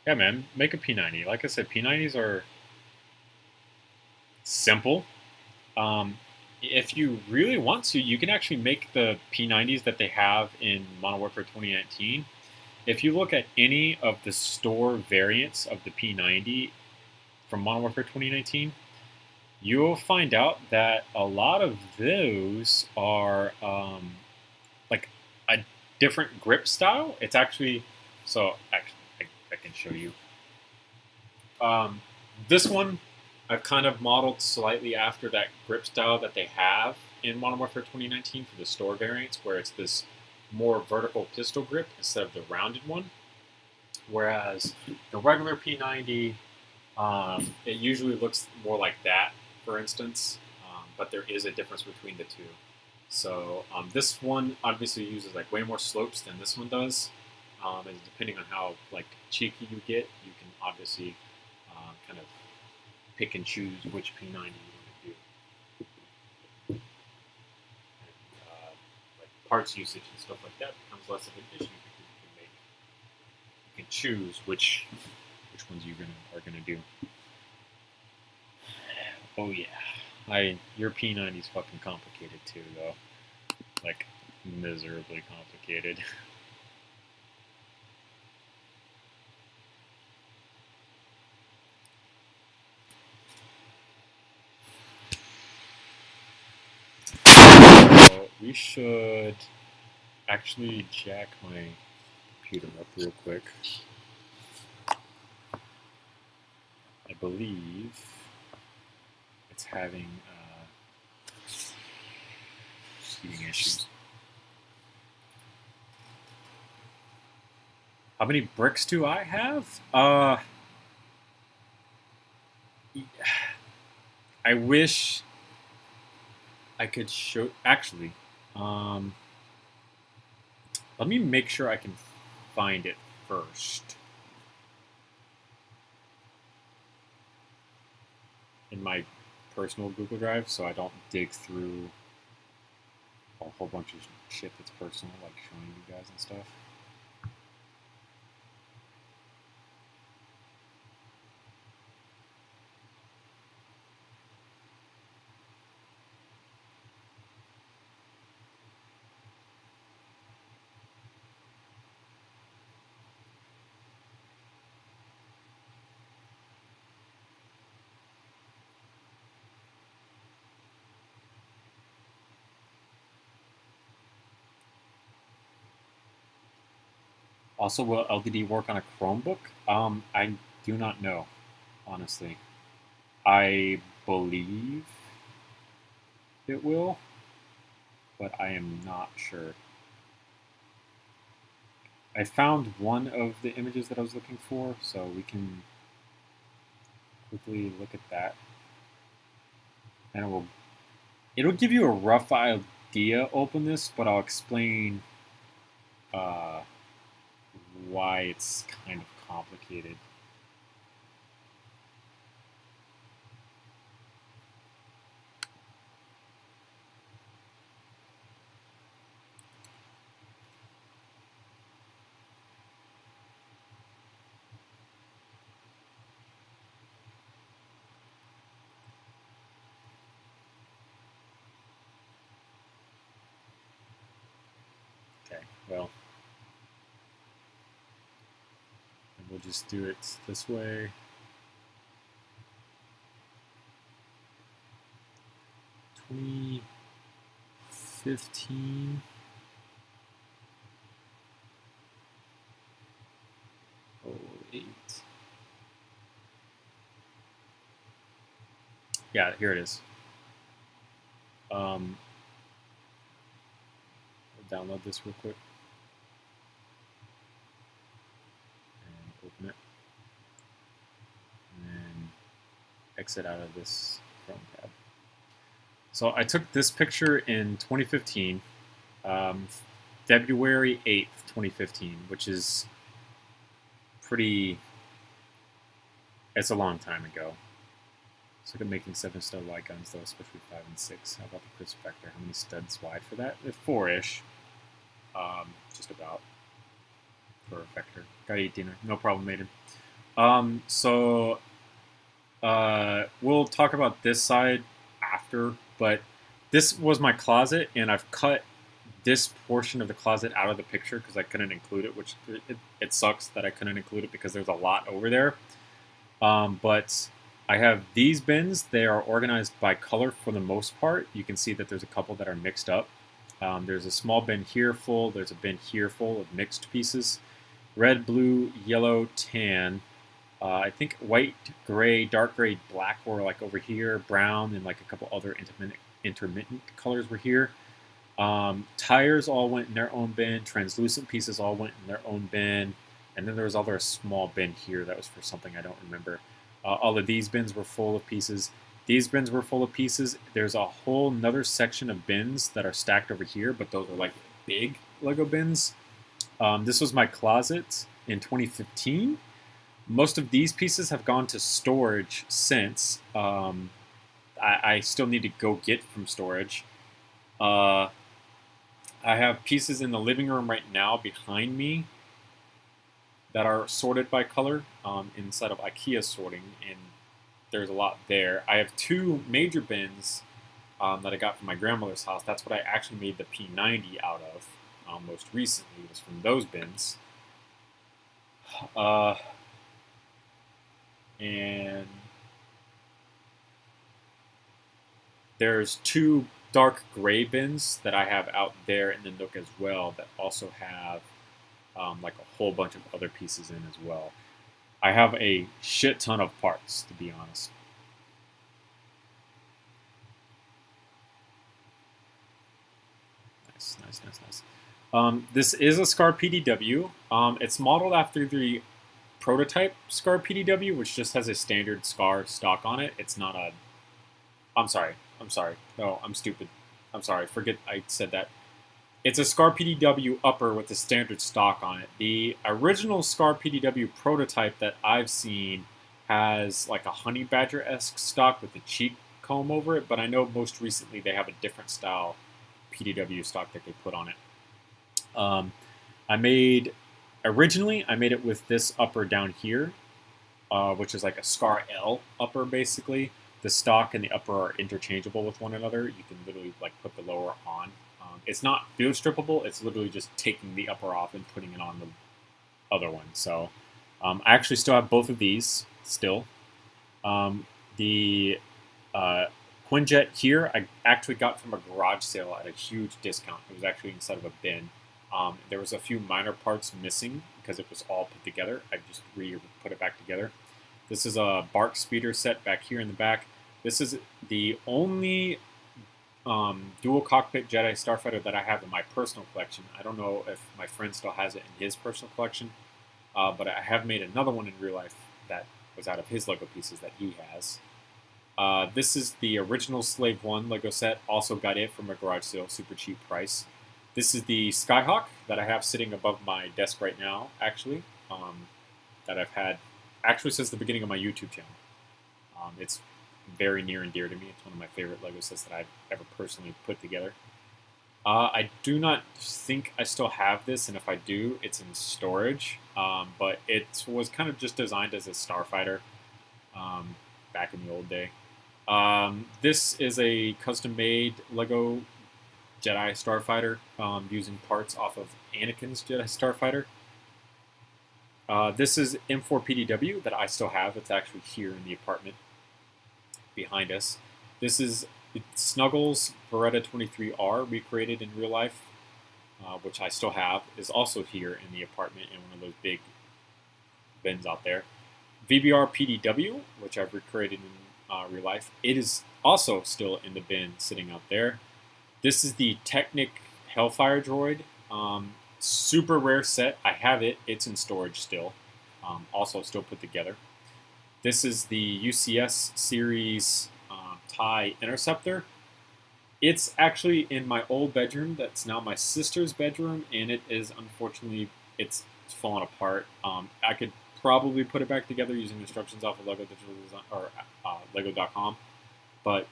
Yeah, man, make a P90. Like I said, P90s are simple. If you really want to, you can actually make the P90s that they have in Modern Warfare 2019. If you look at any of the store variants of the P90 from Modern Warfare 2019, you will find out that a lot of those are like a different grip style. It's actually, I can show you. This one I've kind of modeled slightly after that grip style that they have in Modern Warfare 2019 for the store variants, where it's this more vertical pistol grip instead of the rounded one. Whereas the regular P90, it usually looks more like that, for instance, but there is a difference between the two. So this one obviously uses like way more slopes than this one does, and depending on how like cheeky you get, you can obviously kind of pick and choose which P90 you want to do. And, like parts usage and stuff like that becomes less of an issue because you can choose which ones you are gonna do. Oh yeah, your P90 is fucking complicated too, though. Like miserably complicated. So we should actually jack my computer up real quick. I believe it's having seating issues. How many bricks do I have? I wish I could show. Actually, let me make sure I can find it first. In my personal Google Drive, so I don't dig through a whole bunch of shit that's personal, like showing you guys and stuff. Also, will LDD work on a Chromebook? I do not know, honestly. I believe it will, but I am not sure. I found one of the images that I was looking for, so we can quickly look at that. And it'll give you a rough idea open this, but I'll explain why it's kind of complicated. Okay, well, and we'll just do it this way. $2015. 8. Yeah, here it is. I'll download this real quick and open it, and then exit out of this Chrome tab. So I took this picture in 2015, February 8th, 2015, which is it's a long time ago. Let's look at making 7-stud wide guns, though, especially 5 and 6. How about the crisp factor? How many studs wide for that? 4-ish. Just about for a vector. Got 18er. No problem, Maiden. We'll talk about this side after, but this was my closet, and I've cut this portion of the closet out of the picture because I couldn't include it, which it sucks that I couldn't include it because there's a lot over there. But I have these bins. They are organized by color for the most part. You can see that there's a couple that are mixed up. There's a small bin here full. There's a bin here full of mixed pieces. Red, blue, yellow, tan. I think white, gray, dark gray, black were like over here. Brown and like a couple other intermittent colors were here. Tires all went in their own bin. Translucent pieces all went in their own bin. And then there was other small bin here that was for something I don't remember. All of these bins were full of pieces. These bins were full of pieces. There's a whole nother section of bins that are stacked over here, but those are like big Lego bins. This was my closet in 2015. Most of these pieces have gone to storage since. I still need to go get from storage. I have pieces in the living room right now behind me that are sorted by color inside of IKEA sorting, and there's a lot there. I have 2 major bins that I got from my grandmother's house. That's what I actually made the P90 out of most recently, was from those bins. And there's 2 dark gray bins that I have out there in the nook as well that also have like a whole bunch of other pieces in as well. I have a shit ton of parts, to be honest. Nice. This is a SCAR PDW. It's modeled after the prototype SCAR PDW, which just has a standard SCAR stock on it. It's not a... I'm sorry. No, I'm stupid. I'm sorry. Forget I said that. It's a SCAR PDW upper with a standard stock on it. The original SCAR PDW prototype that I've seen has like a honey badger-esque stock with a cheek comb over it, but I know most recently they have a different style PDW stock that they put on it. Originally I made it with this upper down here, which is like a SCAR L upper basically. The stock and the upper are interchangeable with one another. You can literally like put the lower on. It's not field strippable. It's literally just taking the upper off and putting it on the other one. So I actually still have both of these still. The Quinjet here I actually got from a garage sale at a huge discount. It was actually inside of a bin. There was a few minor parts missing because it was all put together. I just put it back together. This is a Bark speeder set back here in the back. This is the only dual cockpit Jedi Starfighter that I have in my personal collection. I don't know if my friend still has it in his personal collection, but I have made another one in real life that was out of his Lego pieces that he has. This is the original Slave 1 Lego set. Also got it from a garage sale, super cheap price. This is the Skyhawk that I have sitting above my desk right now, actually, that I've had actually since the beginning of my YouTube channel. It's very near and dear to me. It's one of my favorite Lego sets that I've ever personally put together. I do not think I still have this, and if I do, it's in storage. But it was kind of just designed as a starfighter back in the old day. This is a custom-made Lego Jedi Starfighter using parts off of Anakin's Jedi Starfighter. This is M4 PDW that I still have. It's actually here in the apartment behind us. This is SNUGGOLE's Beretta 23R recreated in real life, which I still have, is also here in the apartment in one of those big bins out there. VBR PDW, which I've recreated in real life, it is also still in the bin sitting out there. This is the Technic Hellfire Droid. Super rare set. I have it. It's in storage still. Also still put together. This is the UCS series TIE Interceptor. It's actually in my old bedroom. That's now my sister's bedroom, and it is unfortunately it's fallen apart. I could probably put it back together using instructions off of Lego Digital Design or Lego.com, but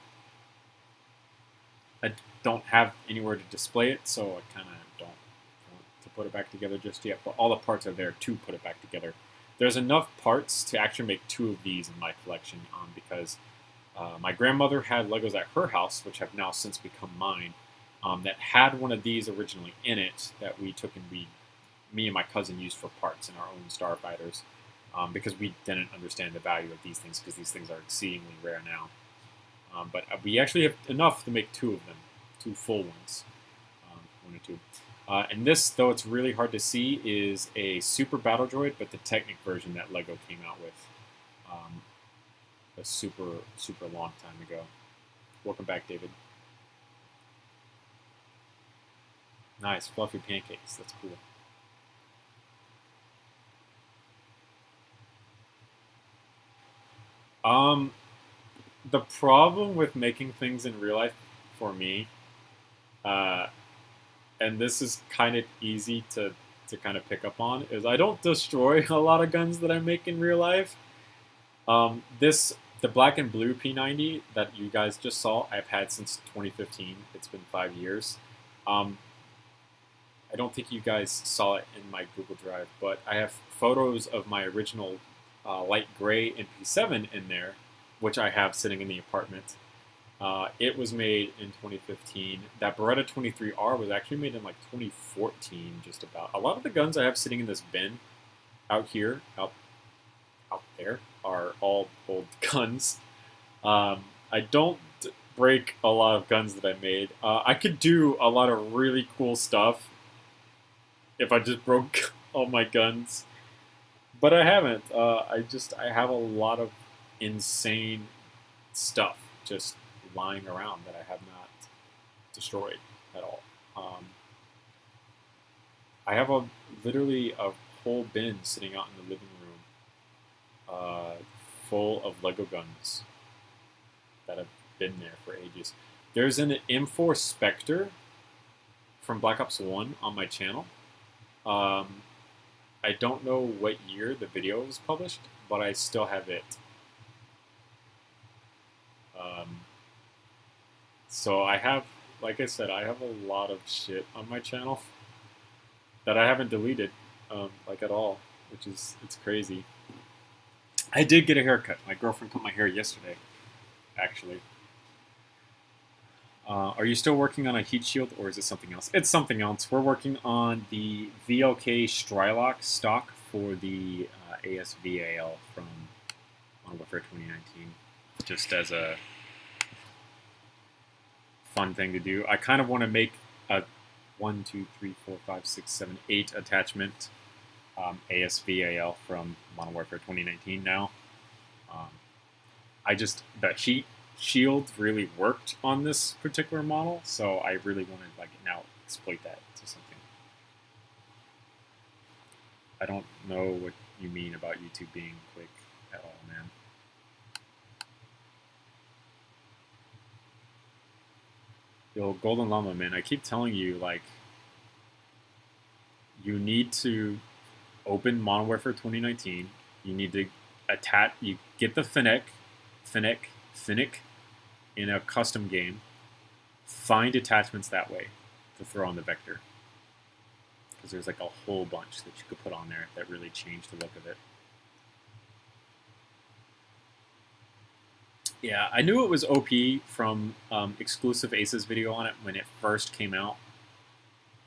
I don't have anywhere to display it, so I kind of don't want to put it back together just yet. But all the parts are there to put it back together. There's enough parts to actually make 2 of these in my collection because my grandmother had Legos at her house, which have now since become mine, that had one of these originally in it that we took and me and my cousin used for parts in our own starfighters because we didn't understand the value of these things because these things are exceedingly rare now. But we actually have enough to make 2 of them, 2 full ones, 1 or 2. And this, though it's really hard to see, is a Super Battle Droid, but the Technic version that Lego came out with a super long time ago. Welcome back, David. Nice, fluffy pancakes. That's cool. The problem with making things in real life for me, and this is kind of easy to kind of pick up on, is I don't destroy a lot of guns that I make in real life. The black and blue P90 that you guys just saw, I've had since 2015. It's been 5 years. I don't think you guys saw it in my Google Drive, but I have photos of my original light gray MP7 in there, which I have sitting in the apartment. It was made in 2015. That Beretta 23R was actually made in like 2014, just about. A lot of the guns I have sitting in this bin out here, out there, are all old guns. I don't break a lot of guns that I made. I could do a lot of really cool stuff if I just broke all my guns, but I haven't. I have a lot of insane stuff just lying around that I have not destroyed at all. I have literally a whole bin sitting out in the living room full of Lego guns that have been there for ages. There's an M4 Spectre from Black Ops 1 on my channel. I don't know what year the video was published, but I still have it. So I have, like I said, I have a lot of shit on my channel that I haven't deleted, like at all, it's crazy. I did get a haircut. My girlfriend cut my hair yesterday, actually. Are you still working on a heat shield, or is it something else? It's something else. We're working on the VLK Strilock stock for the ASVAL from Modern Warfare 2019, just as a fun thing to do. I kind of want to make a 1, 2, 3, 4, 5, 6, 7, 8 attachment ASVAL from Modern Warfare 2019 now. The heat shield really worked on this particular model, so I really want to now exploit that to something. I don't know what you mean about YouTube being quick at all, man. Yo, Golden Llama, man, I keep telling you, you need to open Modern Warfare 2019. You need to you get the Finnick in a custom game. Find attachments that way to throw on the Vector. Because there's a whole bunch that you could put on there that really change the look of it. Yeah, I knew it was OP from Exclusive Aces video on it when it first came out.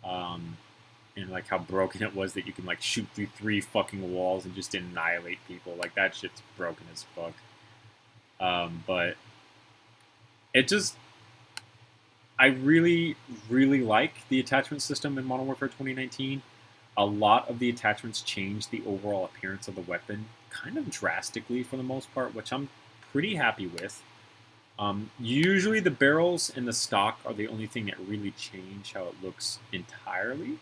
And how broken it was that you can shoot through 3 fucking walls and just annihilate people. That shit's broken as fuck. But it I really, really like the attachment system in Modern Warfare 2019. a lot of the attachments change the overall appearance of the weapon kind of drastically for the most part, which I'm pretty happy with. Usually the barrels and the stock are the only thing that really change how it looks entirely,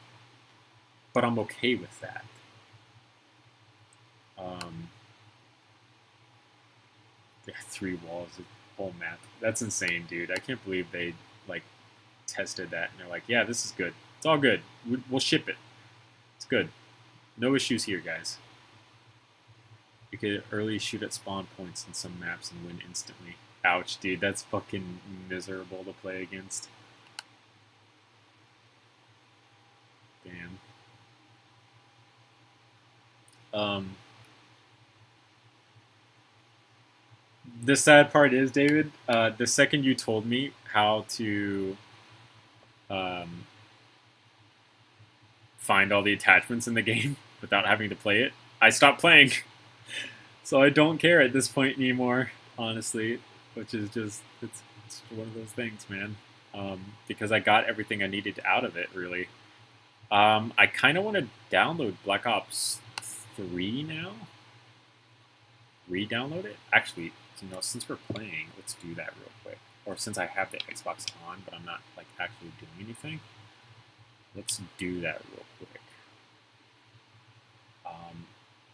but I'm okay with that. Yeah, 3 walls, a whole map. That's insane, dude. I can't believe they like tested that and they're like, yeah, this is good. It's all good. We'll ship it. It's good. No issues here, guys. You could early shoot at spawn points in some maps and win instantly. Ouch, dude. That's fucking miserable to play against. Damn. The sad part is, David, the second you told me how to find all the attachments in the game without having to play it, I stopped playing. So I don't care at this point anymore, honestly, which is just, it's one of those things, man. Because I got everything I needed out of it, really. I kind of want to download Black Ops 3 now. Re-download it? Actually, you know, since we're playing, let's do that real quick. Or since I have the Xbox on, but I'm not like actually doing anything, let's do that real quick.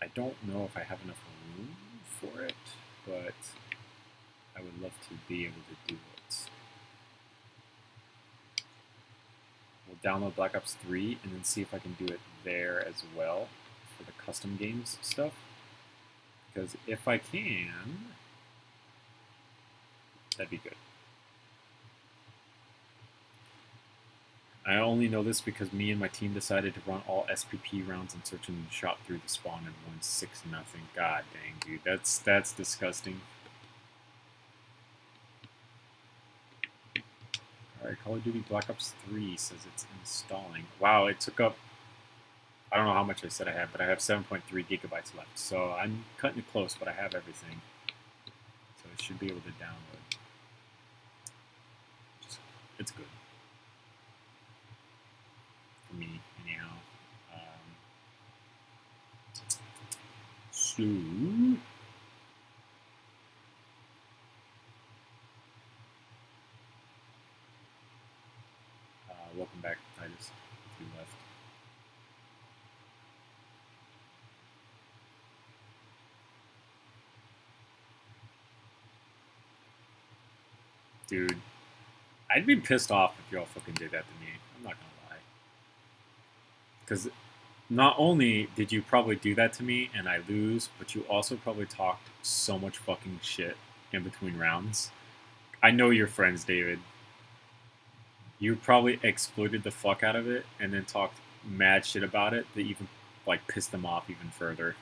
I don't know if I have enough room for it, but I would love to be able to do it. We'll download Black Ops 3 and then see if I can do it there as well for the custom games stuff. Because if I can, that'd be good. I only know this because me and my team decided to run all SPP rounds and search and shot through the spawn and won 6-0. God dang, dude, that's disgusting. All right, Call of Duty Black Ops 3 says it's installing. Wow, it took up, I don't know how much I said I had, but I have 7.3 gigabytes left. So I'm cutting it close, but I have everything. So I should be able to download. It's good. For me, anyhow. So... welcome back, Titus, if you left. Dude, I'd be pissed off if y'all fucking did that to me. I'm not gonna lie. Because not only did you probably do that to me and I lose, but you also probably talked so much fucking shit in between rounds. I know you're friends, David. You probably exploited the fuck out of it and then talked mad shit about it that even like pissed them off even further.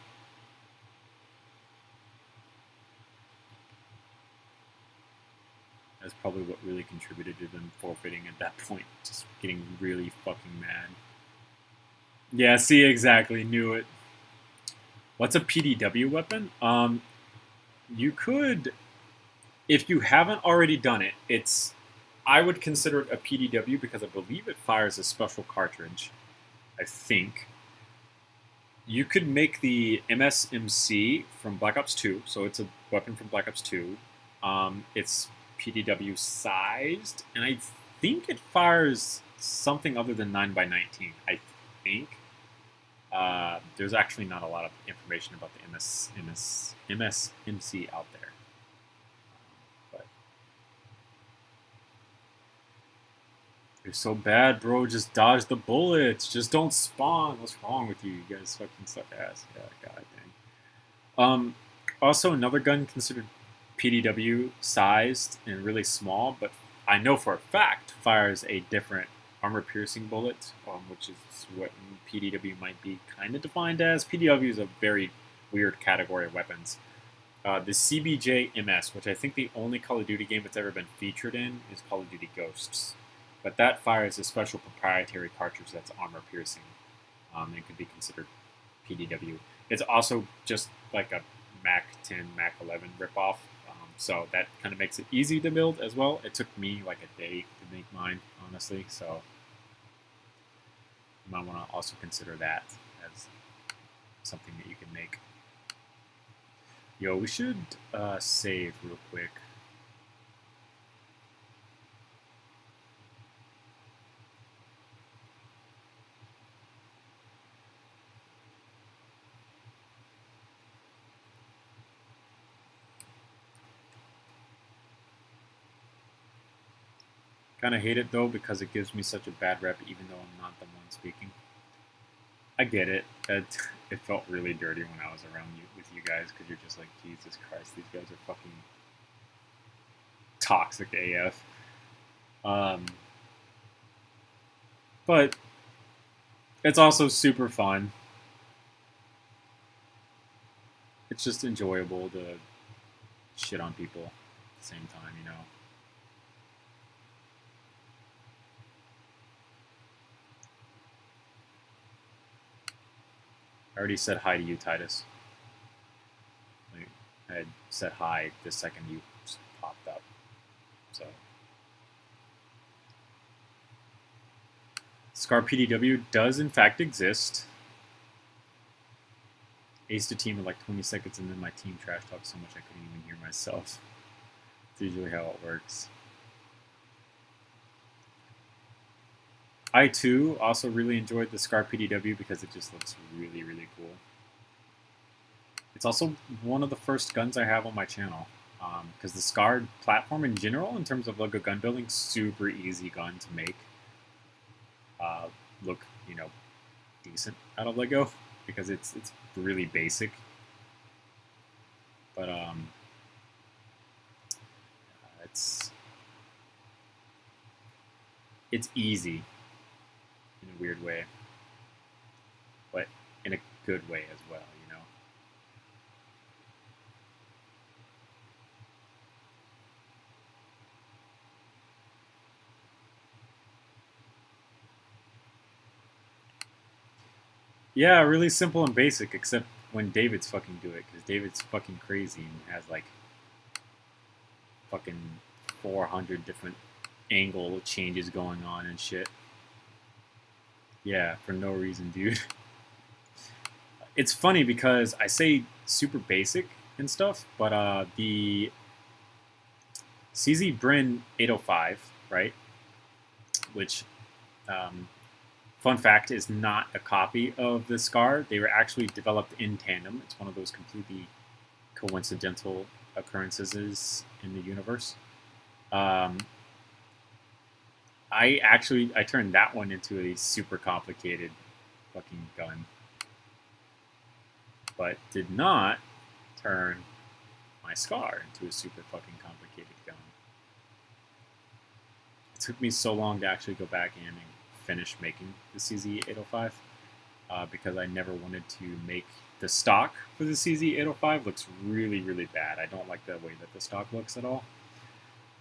That's probably what really contributed to them forfeiting at that point. Just getting really fucking mad. Yeah, see, exactly. Knew it. What's a PDW weapon? You could, if you haven't already done it, I would consider it a PDW because I believe it fires a special cartridge. I think. You could make the MSMC from Black Ops 2, so it's a weapon from Black Ops 2. It's PDW sized, and I think it fires something other than 9x19. I think. There's actually not a lot of information about the MSMC out there. But you're so bad, bro. Just dodge the bullets. Just don't spawn. What's wrong with you? You guys fucking suck ass. Yeah, god dang. Also, another gun considered PDW sized and really small, but I know for a fact fires a different armor-piercing bullet, which is what PDW might be kind of defined as. PDW is a very weird category of weapons. The CBJ MS, which I think the only Call of Duty game it's ever been featured in, is Call of Duty Ghosts. But that fires a special proprietary cartridge that's armor-piercing and could be considered PDW. It's also just like a Mac 10, Mac 11 ripoff, so that kind of makes it easy to build as well. It took me like a day to make mine, honestly, so You might want to also consider that as something that you can make. Yo, we should save real quick. Kind of hate it though because it gives me such a bad rep even though I'm not the one speaking. I get it. It felt really dirty when I was around you with you guys because you're just like, Jesus Christ, these guys are fucking toxic AF. But it's also super fun. It's just enjoyable to shit on people at the same time, you know. I already said hi to you, Titus. I had said hi the second you popped up. So Scar PDW does in fact exist. Aced a team in like 20 seconds and then my team trash talked so much I couldn't even hear myself. It's usually how it works. I too also really enjoyed the Scar PDW because it just looks really, really cool. It's also one of the first guns I have on my channel because the Scar platform in general, in terms of Lego gun building, super easy gun to make. Look, you know, decent out of Lego because it's really basic. But it's easy in a weird way, but in a good way as well, you know. Yeah, really simple and basic, except when David's fucking do it, because David's fucking crazy and has like fucking 400 different angle changes going on and shit. Yeah, for no reason, dude. It's funny because I say super basic and stuff, but the CZ Bryn 805, right? Which, fun fact, is not a copy of the Scar. They were actually developed in tandem. It's one of those completely coincidental occurrences in the universe. I turned that one into a super complicated fucking gun, but did not turn my Scar into a super fucking complicated gun. It took me so long to actually go back in and finish making the CZ805 because I never wanted to make the stock for the CZ805. Looks really, really bad. I don't like the way that the stock looks at all.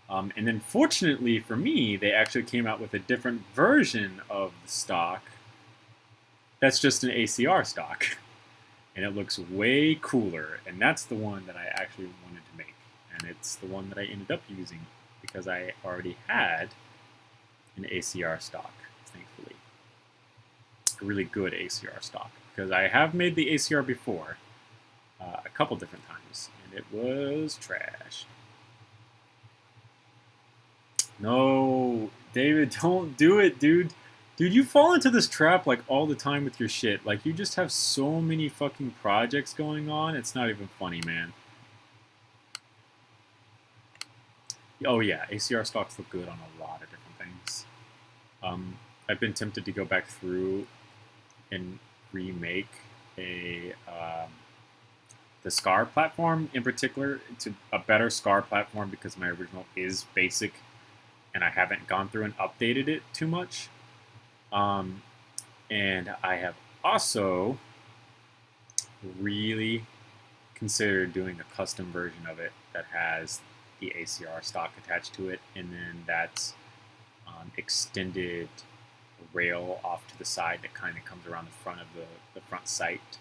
And then fortunately for me, they actually came out with a different version of the stock that's just an ACR stock. And it looks way cooler. And that's the one that I actually wanted to make. And it's the one that I ended up using because I already had an ACR stock, thankfully. A really good ACR stock. Because I have made the ACR before a couple different times. And it was trash. No, David, don't do it, dude. Dude, you fall into this trap like all the time with your shit. Like you just have so many fucking projects going on. It's not even funny, man. Oh yeah, ACR stocks look good on a lot of different things. I've been tempted to go back through and remake the Scar platform in particular to a better Scar platform because my original is basic and I haven't gone through and updated it too much. And I have also really considered doing a custom version of it that has the ACR stock attached to it, and then that's extended rail off to the side that kind of comes around the front of the front sight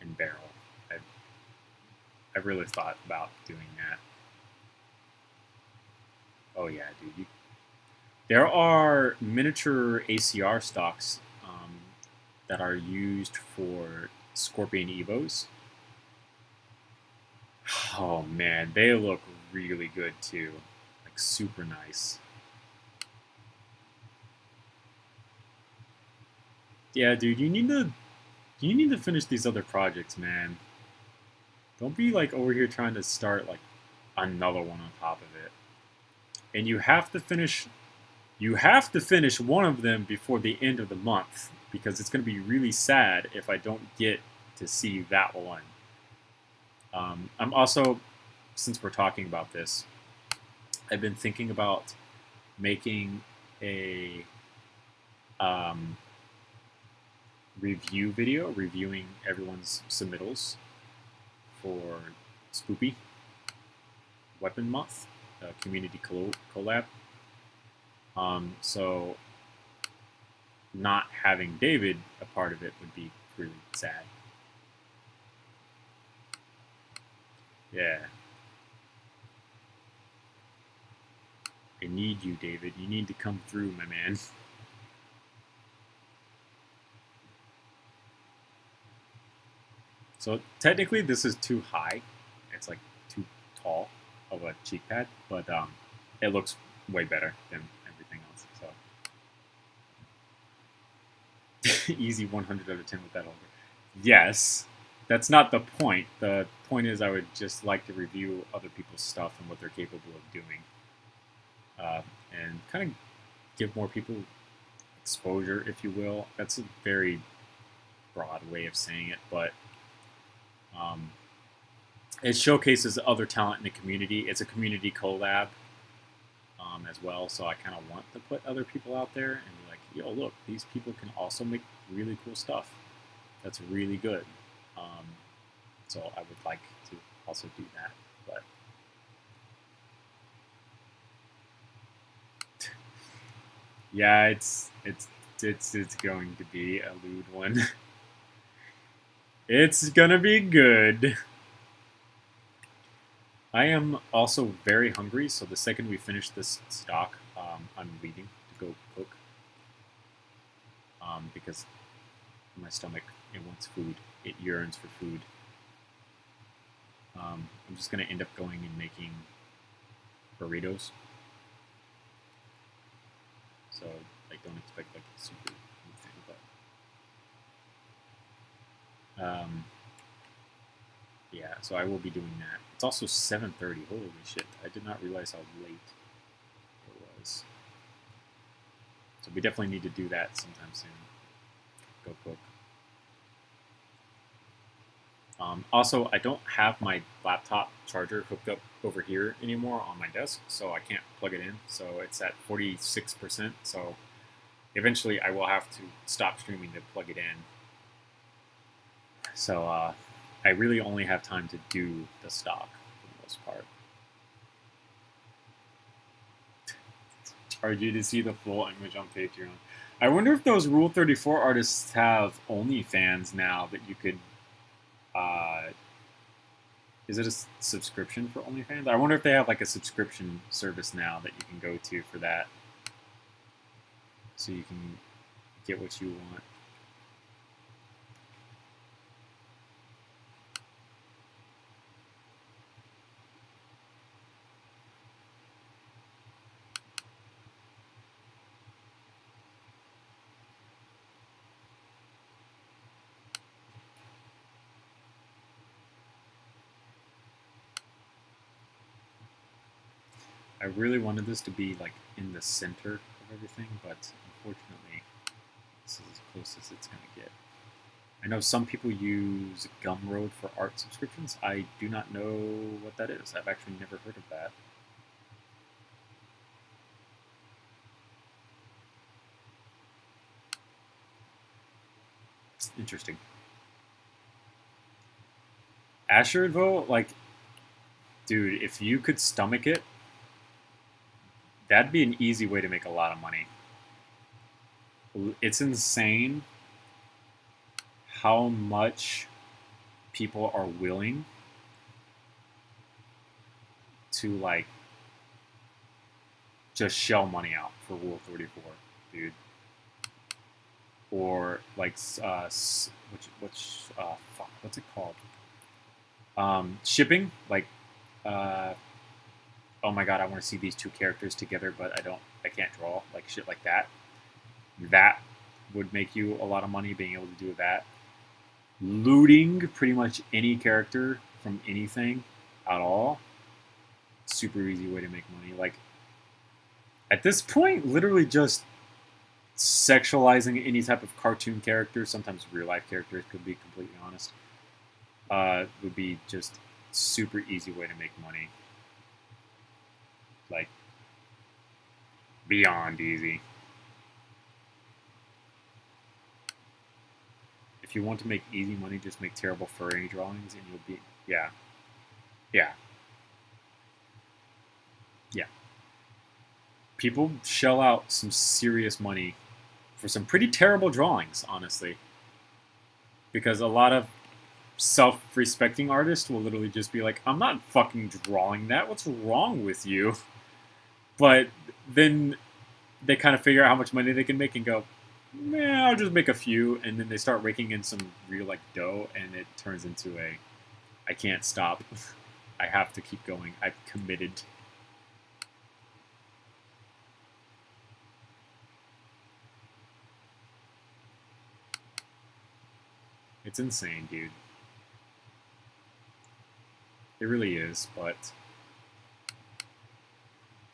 and barrel. I've really thought about doing that. Oh yeah, dude. There are miniature ACR stocks that are used for Scorpion Evos. Oh man, they look really good too. Like super nice. Yeah, dude, you need to finish these other projects, man. Don't be like over here trying to start like another one on top of it. And you have to finish one of them before the end of the month because it's going to be really sad if I don't get to see that one. I'm also, since we're talking about this, I've been thinking about making a review video reviewing everyone's submittals for Spoopy Weapon Month, community collab. So not having David a part of it would be really sad. Yeah. I need you, David. You need to come through, my man. So technically this is too high. It's like too tall of a cheek pad, but it looks way better than everything else. So easy 100 out of 10 with that holder. Yes, that's not the point. The point is I would just like to review other people's stuff and what they're capable of doing. And kind of give more people exposure, if you will. That's a very broad way of saying it, but it showcases other talent in the community. It's a community collab as well, so I kind of want to put other people out there and be like, yo, look, these people can also make really cool stuff. That's really good. So I would like to also do that, but yeah, it's going to be a lewd one. It's gonna be good. I am also very hungry, so the second we finish this stock, I'm leaving to go cook. Because my stomach, it wants food. It yearns for food. I'm just going to end up going and making burritos. So I don't expect like a super thing, but yeah, so I will be doing that. It's also 7:30. Holy shit. I did not realize how late it was. So we definitely need to do that sometime soon. Go cook. Also, I don't have my laptop charger hooked up over here anymore on my desk, so I can't plug it in. So it's at 46%. So eventually I will have to stop streaming to plug it in. So I really only have time to do the stock for the most part. Charge you to see the full image on Patreon. I wonder if those Rule 34 artists have OnlyFans now that you could... is it a subscription for OnlyFans? I wonder if they have like a subscription service now that you can go to for that. So you can get what you want. I really wanted this to be like in the center of everything, but unfortunately, this is as close as it's going to get. I know some people use Gumroad for art subscriptions. I do not know what that is. I've actually never heard of that. Interesting. Asher though, like, dude, if you could stomach it, that'd be an easy way to make a lot of money. It's insane how much people are willing to like just shell money out for Rule 34, dude. Or like what's it called? Shipping, like oh my god, I want to see these two characters together, but I can't draw, like shit like that. That would make you a lot of money, being able to do that. Looting pretty much any character from anything at all. Super easy way to make money. Like, at this point, literally just sexualizing any type of cartoon character, sometimes real life characters, could be completely honest, would be just super easy way to make money. Like, beyond easy. If you want to make easy money, just make terrible furry drawings and you'll be, yeah. People shell out some serious money for some pretty terrible drawings, honestly. Because a lot of self-respecting artists will literally just be like, I'm not fucking drawing that, what's wrong with you? But then they kind of figure out how much money they can make and go, nah, I'll just make a few, and then they start raking in some real like dough, and it turns into a, I can't stop. I have to keep going. I've committed. It's insane, dude. It really is, but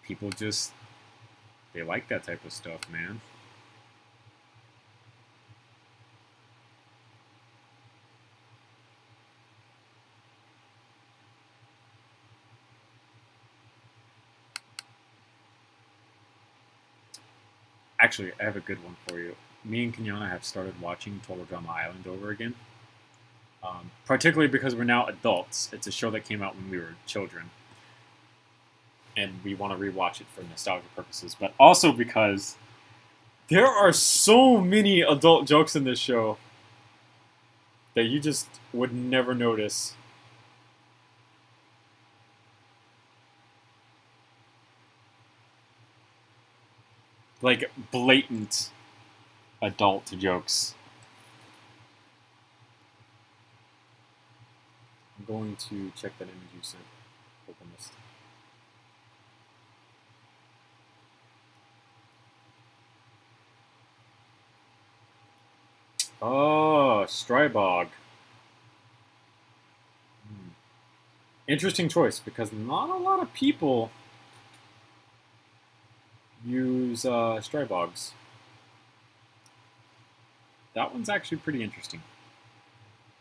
people just, they like that type of stuff, man. Actually, I have a good one for you. Me and Kenyana have started watching Total Drama Island over again. Particularly because we're now adults. It's a show that came out when we were children. And we want to rewatch it for nostalgia purposes. But also because there are so many adult jokes in this show that you just would never notice. Like, blatant adult jokes. I'm going to check that image you sent. Open this. Oh, Strybog. Interesting choice, because not a lot of people use Strybogs. That one's actually pretty interesting.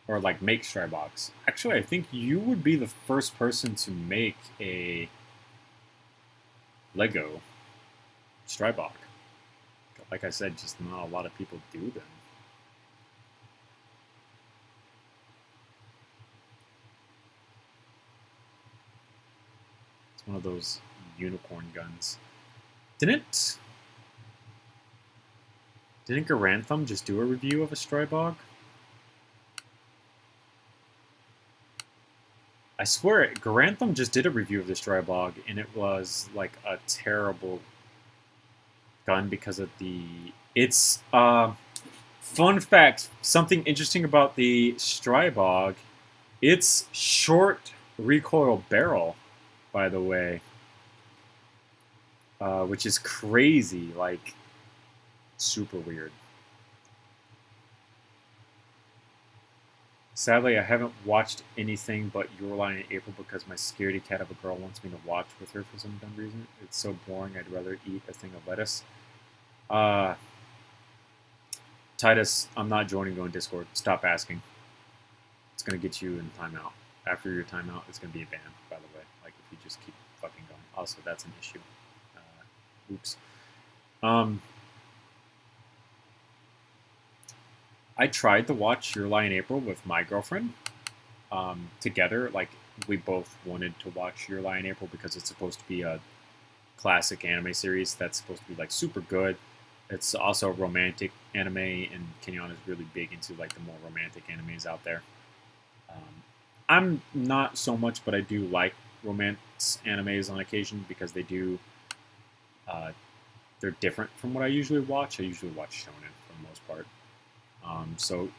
Or like make Strybogs. Actually, I think you would be the first person to make a Lego Strybog. Like I said, just not a lot of people do them. It's one of those unicorn guns. Didn't Garantham just do a review of a Strybog? I swear, Garantham just did a review of the Strybog, and it was like a terrible gun because of the... It's, fun fact, something interesting about the Strybog, it's short recoil barrel, by the way. Which is crazy, like, super weird. Sadly, I haven't watched anything but Your Lie in April because my scaredy cat of a girl wants me to watch with her for some dumb reason. It's so boring, I'd rather eat a thing of lettuce. Titus, I'm not joining you on Discord. Stop asking. It's going to get you in timeout. After your timeout, it's going to be a ban, by the way. Like, if you just keep fucking going. Also, that's an issue. Oops. I tried to watch Your Lie in April with my girlfriend together. Like, we both wanted to watch Your Lie in April because it's supposed to be a classic anime series that's supposed to be, like, super good. It's also a romantic anime, and Kenyon is really big into, like, the more romantic animes out there. I'm not so much, but I do like romance animes on occasion because they do They're different from what I usually watch. I usually watch shonen for the most part. So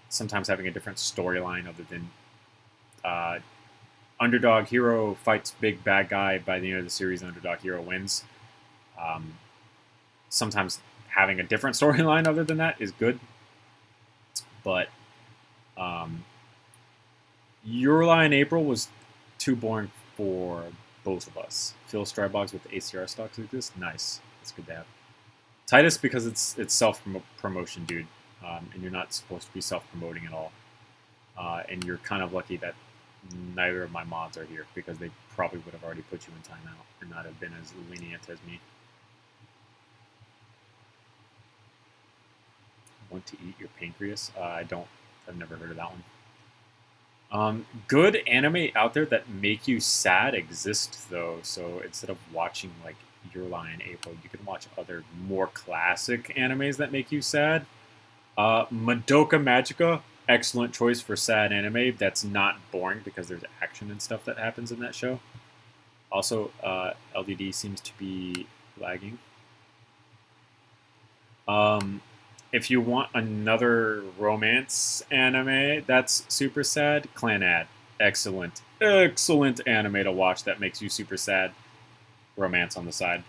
sometimes having a different storyline other than underdog hero fights big bad guy. By the end of the series, underdog hero wins. Sometimes having a different storyline other than that is good. But Yurla in April was too boring for both of us. Phil Strybogs with the ACR stocks like this, nice. It's good to have. Titus because it's self-promotion, dude. And you're not supposed to be self-promoting at all. And you're kind of lucky that neither of my mods are here because they probably would have already put you in timeout and not have been as lenient as me. Want to eat your pancreas? I've never heard of that one. Good anime out there that make you sad exist though. So instead of watching like Your Lie in April, you can watch other more classic animes that make you sad. Madoka Magica, excellent choice for sad anime that's not boring because there's action and stuff that happens in that show. Also, LDD seems to be lagging. If you want another romance anime that's super sad, Clanad. Excellent. Excellent anime to watch that makes you super sad. Romance on the side.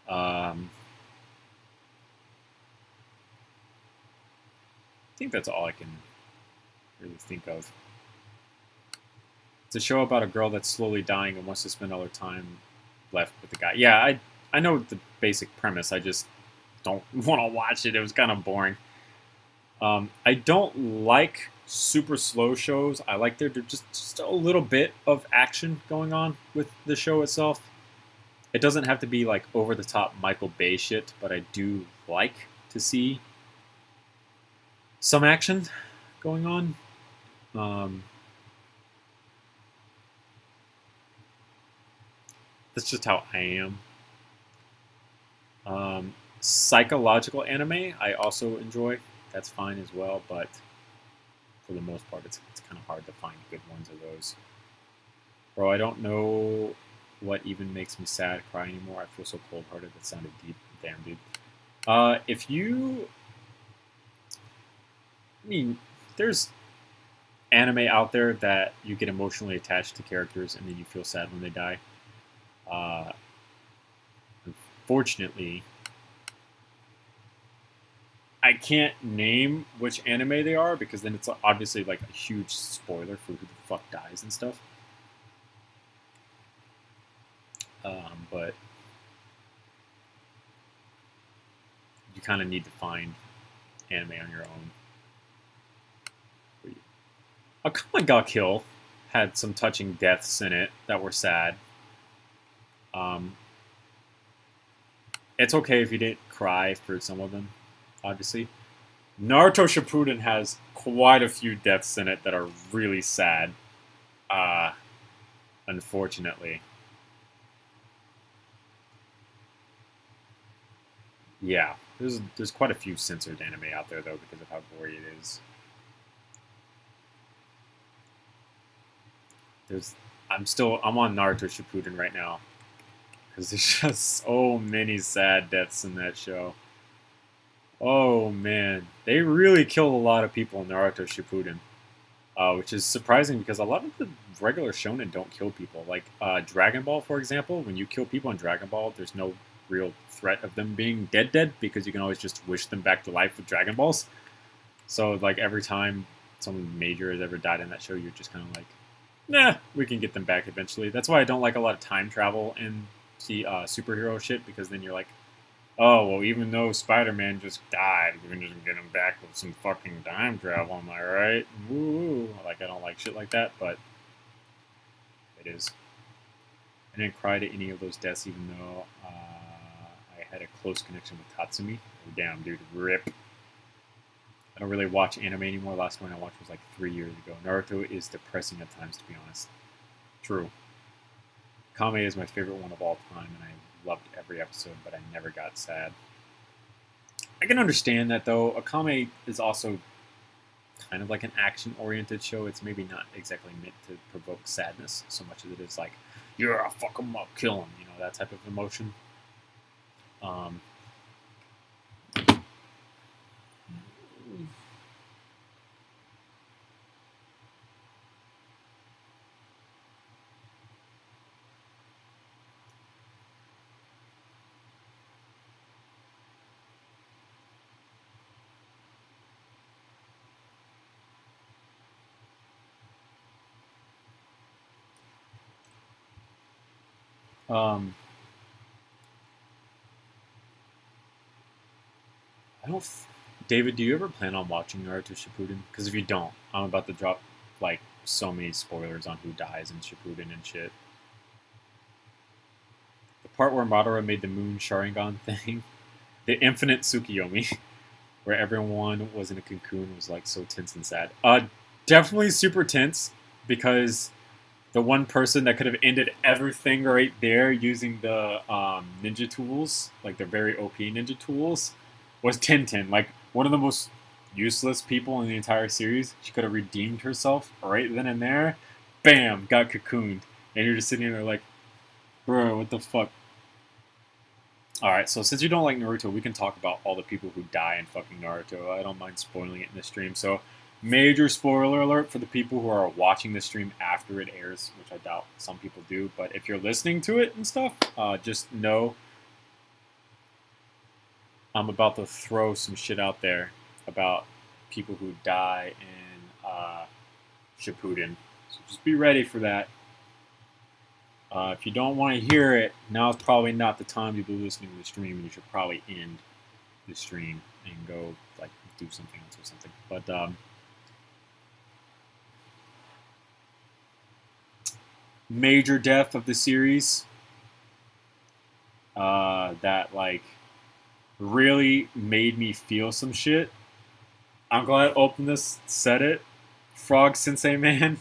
I think that's all I can really think of. It's a show about a girl that's slowly dying and wants to spend all her time left with the guy. Yeah, I know the basic premise. I just don't want to watch it. It was kind of boring. I don't like super slow shows. I like there to just a little bit of action going on with the show itself. It doesn't have to be like over the top Michael Bay shit, but I do like to see some action going on. That's just how I am. Psychological anime I also enjoy. That's fine as well, but for the most part, it's kind of hard to find good ones of those. Bro, I don't know what even makes me sad, cry anymore. I feel so cold-hearted. That sounded deep. Damn, dude. If you... I mean, there's anime out there that you get emotionally attached to characters and then you feel sad when they die. Unfortunately, I can't name which anime they are because then it's obviously like a huge spoiler for who the fuck dies and stuff. But you kind of need to find anime on your own. Akame ga Kill had some touching deaths in it that were sad. It's okay if you didn't cry for some of them, obviously. Naruto Shippuden has quite a few deaths in it that are really sad. Unfortunately. Yeah, there's quite a few censored anime out there though because of how gory it is. I'm on Naruto Shippuden right now because there's just so many sad deaths in that show. Oh man, they really killed a lot of people in Naruto Shippuden, which is surprising because a lot of the regular shonen don't kill people. Like Dragon Ball, for example, when you kill people in Dragon Ball, there's no real threat of them being dead because you can always just wish them back to life with Dragon Balls. So like every time someone major has ever died in that show, you're just kind of like, nah, we can get them back eventually. That's why I don't like a lot of time travel in the superhero shit because then you're like, oh, well, even though Spider-Man just died, we can just get him back with some fucking time travel, am I right? Woo! Like, I don't like shit like that, but it is. I didn't cry to any of those deaths, even though I had a close connection with Tatsumi. Oh, damn, dude, rip. I don't really watch anime anymore. Last one I watched was like 3 years ago. Naruto is depressing at times, to be honest. True. Kame is my favorite one of all time, and I loved every episode, but I never got sad. I can understand that, though. Akame is also kind of like an action-oriented show. It's maybe not exactly meant to provoke sadness so much as it is like, "Yeah, fuck him up, kill him," you know, that type of emotion. I don't. David, do you ever plan on watching Naruto Shippuden? Because if you don't, I'm about to drop like so many spoilers on who dies in Shippuden and shit. The part where Madara made the Moon Sharingan thing, the Infinite Tsukiyomi, where everyone was in a cocoon, was like so tense and sad. Definitely super tense because the one person that could have ended everything right there using the ninja tools, like the very OP ninja tools, was Tintin. Like one of the most useless people in the entire series. She could have redeemed herself right then and there. Bam, got cocooned, and you're just sitting there like, bro, what the fuck? All right, so since you don't like Naruto, we can talk about all the people who die in fucking Naruto. I don't mind spoiling it in the stream. So, major spoiler alert for the people who are watching the stream after it airs, which I doubt some people do. But if you're listening to it and stuff, just know I'm about to throw some shit out there about people who die in Shippuden. So just be ready for that. If you don't want to hear it, now is probably not the time to be listening to the stream, and you should probably end the stream and go like do something else or something. But major death of the series that like really made me feel some shit. I'm glad Openness said it. Frog Sensei Man.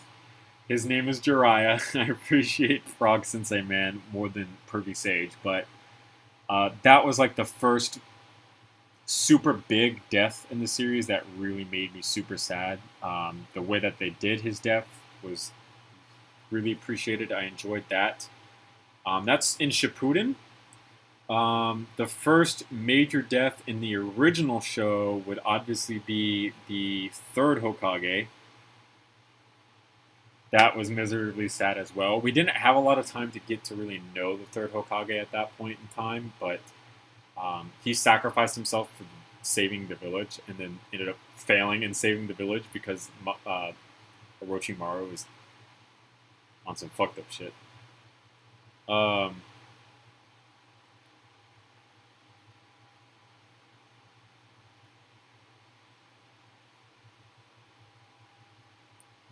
His name is Jiraiya. I appreciate Frog Sensei Man more than Pervy Sage, but that was like the first super big death in the series that really made me super sad. The way that they did his death was really appreciated. I enjoyed that. That's in Shippuden. The first major death in the original show would obviously be the third Hokage. That was miserably sad as well. We didn't have a lot of time to get to really know the third Hokage at that point in time, but he sacrificed himself for saving the village and then ended up failing in saving the village because Orochimaru was on some fucked up shit.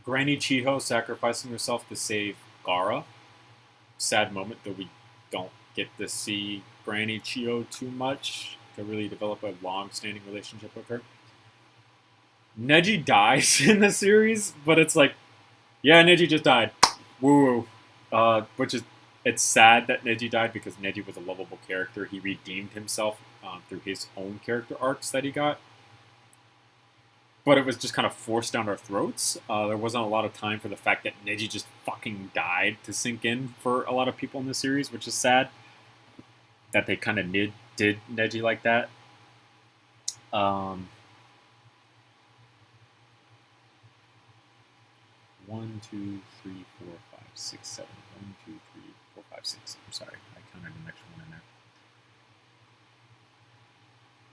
Granny Chiho sacrificing herself to save Gaara. Sad moment that we don't get to see Granny Chiho too much to really develop a long-standing relationship with her. Neji dies in the series, but it's like, yeah, Neji just died. Woo. Which is, it's sad that Neji died because Neji was a lovable character. He redeemed himself through his own character arcs that he got. But it was just kind of forced down our throats. There wasn't a lot of time for the fact that Neji just fucking died to sink in for a lot of people in the series, which is sad. That they kind of did Neji like that. 1, 2, 3, 4, 5, 6, 7. 1, 2, 3, 4, 5, 6. I'm sorry, I counted an extra one in there.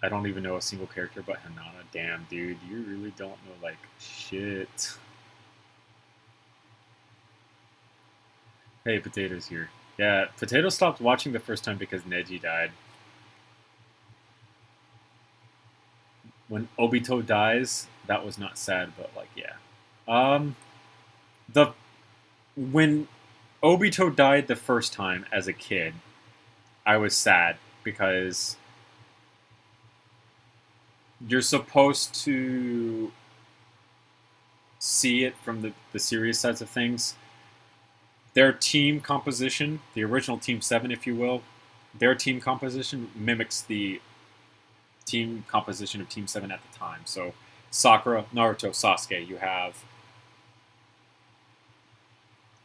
I don't even know a single character but Hanana. Damn, dude, you really don't know, like, shit. Hey, Potato's here. Yeah, Potato stopped watching the first time because Neji died. When Obito dies, that was not sad, but, like, yeah. When Obito died the first time as a kid, I was sad because you're supposed to see it from the serious sides of things. Their team composition, the original Team 7, if you will, their team composition mimics the team composition of Team 7 at the time. So Sakura, Naruto, Sasuke, you have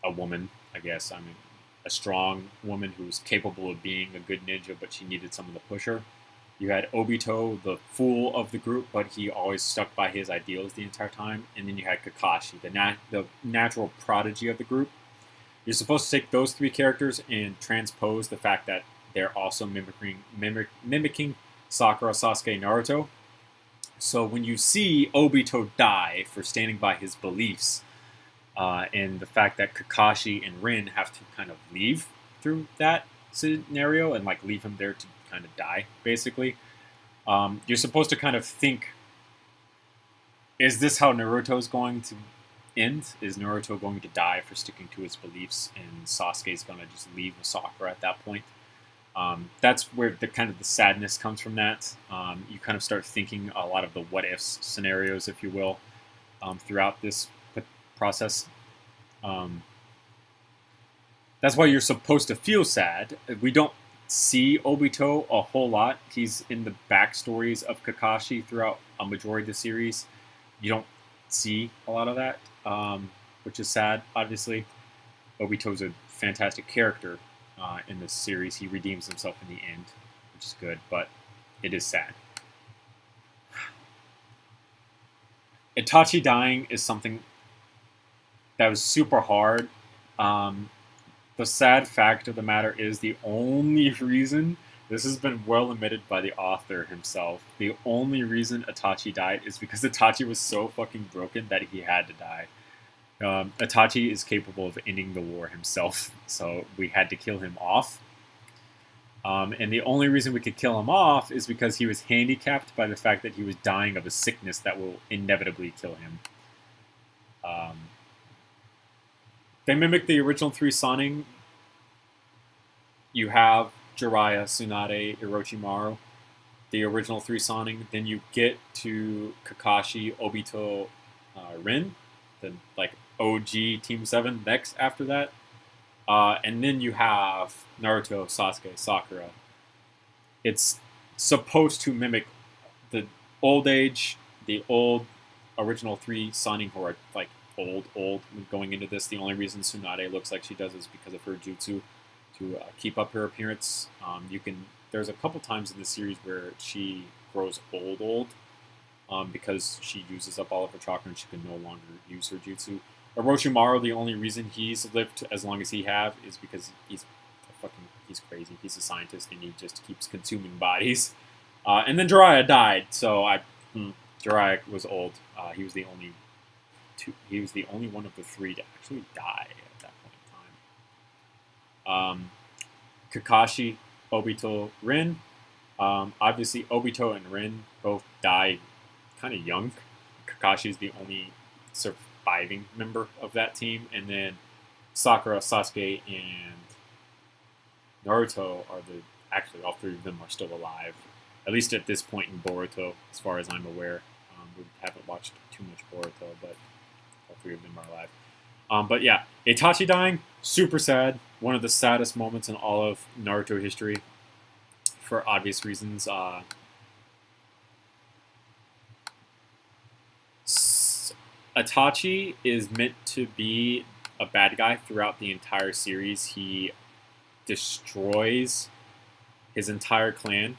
a woman, I guess. I mean, a strong woman who's capable of being a good ninja, but she needed someone to push her. You had Obito, the fool of the group, but he always stuck by his ideals the entire time. And then you had Kakashi, the natural prodigy of the group. You're supposed to take those three characters and transpose the fact that they're also mimicking Sakura, Sasuke, Naruto. So when you see Obito die for standing by his beliefs, and the fact that Kakashi and Rin have to kind of leave through that scenario and like leave him there to kind of die, basically, you're supposed to kind of think, is this how Naruto's going to end? Is Naruto going to die for sticking to his beliefs, and Sasuke's going to just leave with Sakura at that point? That's where the kind of the sadness comes from. That you kind of start thinking a lot of the what ifs scenarios, if you will, throughout this process. That's why you're supposed to feel sad. We don't see Obito a whole lot. He's in the backstories of Kakashi throughout a majority of the series. You don't see a lot of that, which is sad, obviously. Obito's a fantastic character in this series. He redeems himself in the end, which is good, but it is sad. Itachi dying is something that was super hard. The sad fact of the matter is the only reason, this has been well admitted by the author himself, the only reason Itachi died is because Itachi was so fucking broken that he had to die. Itachi is capable of ending the war himself, so we had to kill him off. And the only reason we could kill him off is because he was handicapped by the fact that he was dying of a sickness that will inevitably kill him. They mimic the original three Sannin. You have Jiraiya, Tsunade, Orochimaru, the original three Sannin. Then you get to Kakashi, Obito, Rin, the like OG Team 7 next after that. And then you have Naruto, Sasuke, Sakura. It's supposed to mimic the old age, the old original three Sannin who are like old going into this. The only reason Tsunade looks like she does is because of her jutsu to keep up her appearance. There's a couple times in the series where she grows old because she uses up all of her chakra and she can no longer use her jutsu. Orochimaru, the only reason he's lived as long as he have is because he's crazy. He's a scientist and he just keeps consuming bodies. And then Jiraiya died, so Jiraiya was old. He was the only one of the three to actually die at that point in time. Kakashi, Obito, Rin. Obviously, Obito and Rin both died kind of young. Kakashi's the only surviving member of that team, and then Sakura, Sasuke, and Naruto are actually all three of them are still alive. At least at this point in Boruto, as far as I'm aware. We haven't watched too much Boruto, but all three of them are alive. But yeah, Itachi dying, super sad. One of the saddest moments in all of Naruto history, for obvious reasons. Itachi is meant to be a bad guy throughout the entire series. He destroys his entire clan.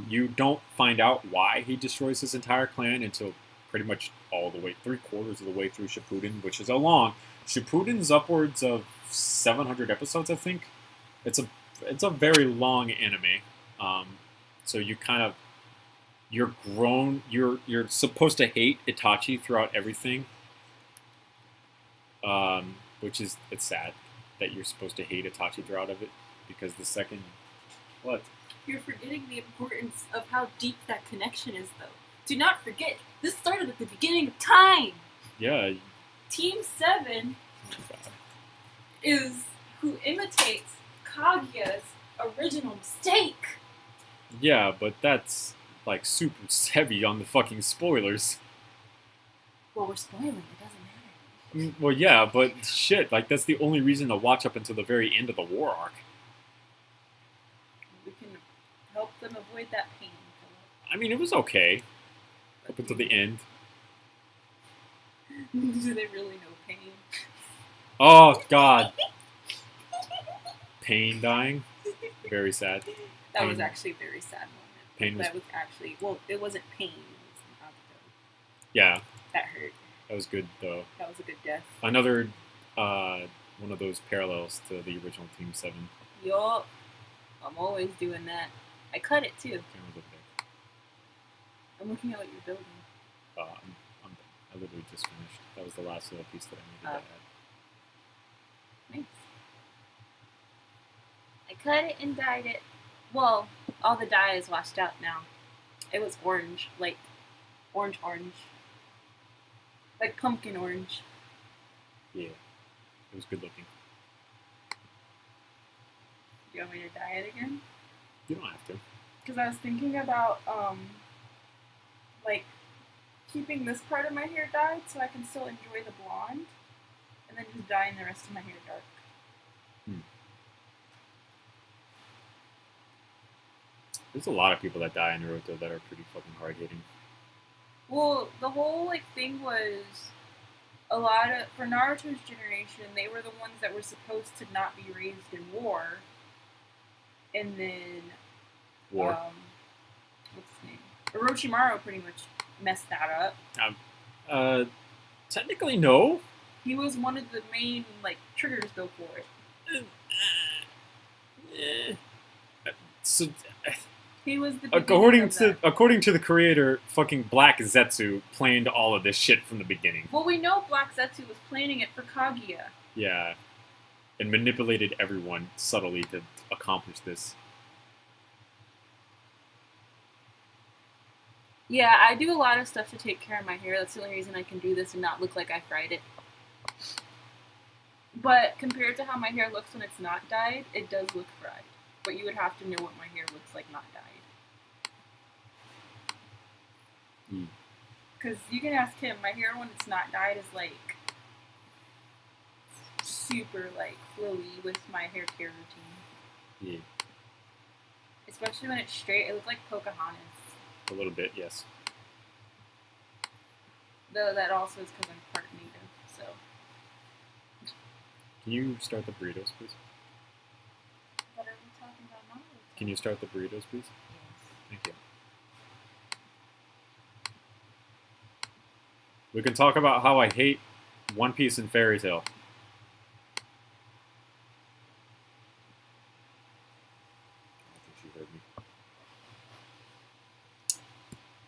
You don't find out why he destroys his entire clan until pretty much all the way, 3/4 of the way through Shippuden, which is a long. Shippuden's upwards of 700 episodes, I think. It's a very long anime. So you kind of you're supposed to hate Itachi throughout everything. Which is it's sad that you're supposed to hate Itachi throughout of it because the second what. You're forgetting the importance of how deep that connection is, though. Do not forget, this started at the beginning of time! Yeah. Team 7 is who imitates Kaguya's original mistake! Yeah, but that's, like, super heavy on the fucking spoilers. Well, we're spoiling, it doesn't matter. Well, yeah, but shit, like, that's the only reason to watch up until the very end of the war arc. We can help them avoid that pain. I mean, it was okay. Up until the end. Do they really know pain? Oh, God. Pain dying. Very sad. That was Pain. actually a very sad moment. Pain was... That was actually, well, it wasn't pain. It was Naruto. Yeah. That hurt. That was good, though. That was a good death. Another one of those parallels to the original Team 7. Yup. I'm always doing that. I cut it, too. Camera's over there. I'm looking at what you're building. I'm done. I literally just finished. That was the last little piece that I needed to add. Nice. I cut it and dyed it. Well, all the dye is washed out now. It was orange, like orange. Like pumpkin orange. Yeah. It was good looking. Do you want me to dye it again? You don't have to. Because I was thinking about, like, keeping this part of my hair dyed so I can still enjoy the blonde, and then just dyeing the rest of my hair dark. There's a lot of people that die in Naruto that are pretty fucking hard-hitting. Well, the whole, like, thing was a lot of, for Naruto's generation, they were the ones that were supposed to not be raised in war, and then, War. What's his name? Orochimaru pretty much messed that up. Technically, no. He was one of the main, like, triggers, though, for it. So, He was the according to the creator, fucking Black Zetsu planned all of this shit from the beginning. Well, we know Black Zetsu was planning it for Kaguya. Yeah, and manipulated everyone subtly to accomplish this. Yeah, I do a lot of stuff to take care of my hair. That's the only reason I can do this and not look like I fried it. But compared to how my hair looks when it's not dyed, it does look fried. But you would have to know what my hair looks like not dyed. Because you can ask him, my hair when it's not dyed is like super like flowy with my hair care routine. Yeah. Especially when it's straight, it looks like Pocahontas. A little bit, yes. Though that also is because I'm part native, so. Can you start the burritos, please? What are we talking about now? Can you start the burritos, please? Yes. Thank you. We can talk about how I hate One Piece and Fairy Tail. I think she heard me.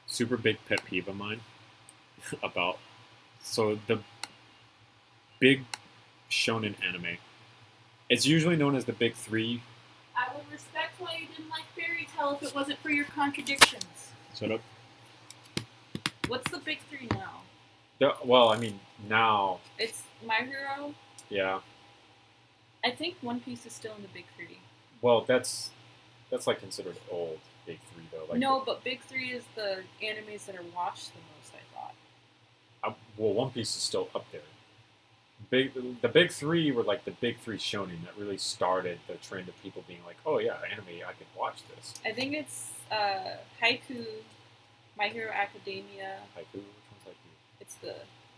Super big pet peeve of mine about the big shonen anime. It's usually known as the big three. I would respect why you didn't like Fairy Tail if it wasn't for your contradictions. Shut up. What's the big three now? Well, I mean, now. It's My Hero. Yeah. I think One Piece is still in the big three. Well, that's like considered old big three though. Like no, but big three is the animes that are watched the most, I thought. Well, One Piece is still up there. The big three were like the big three shonen that really started the trend of people being like, oh yeah, anime, I could watch this. I think it's Haiku, My Hero Academia. Haiku? Which one's Haiku? It's the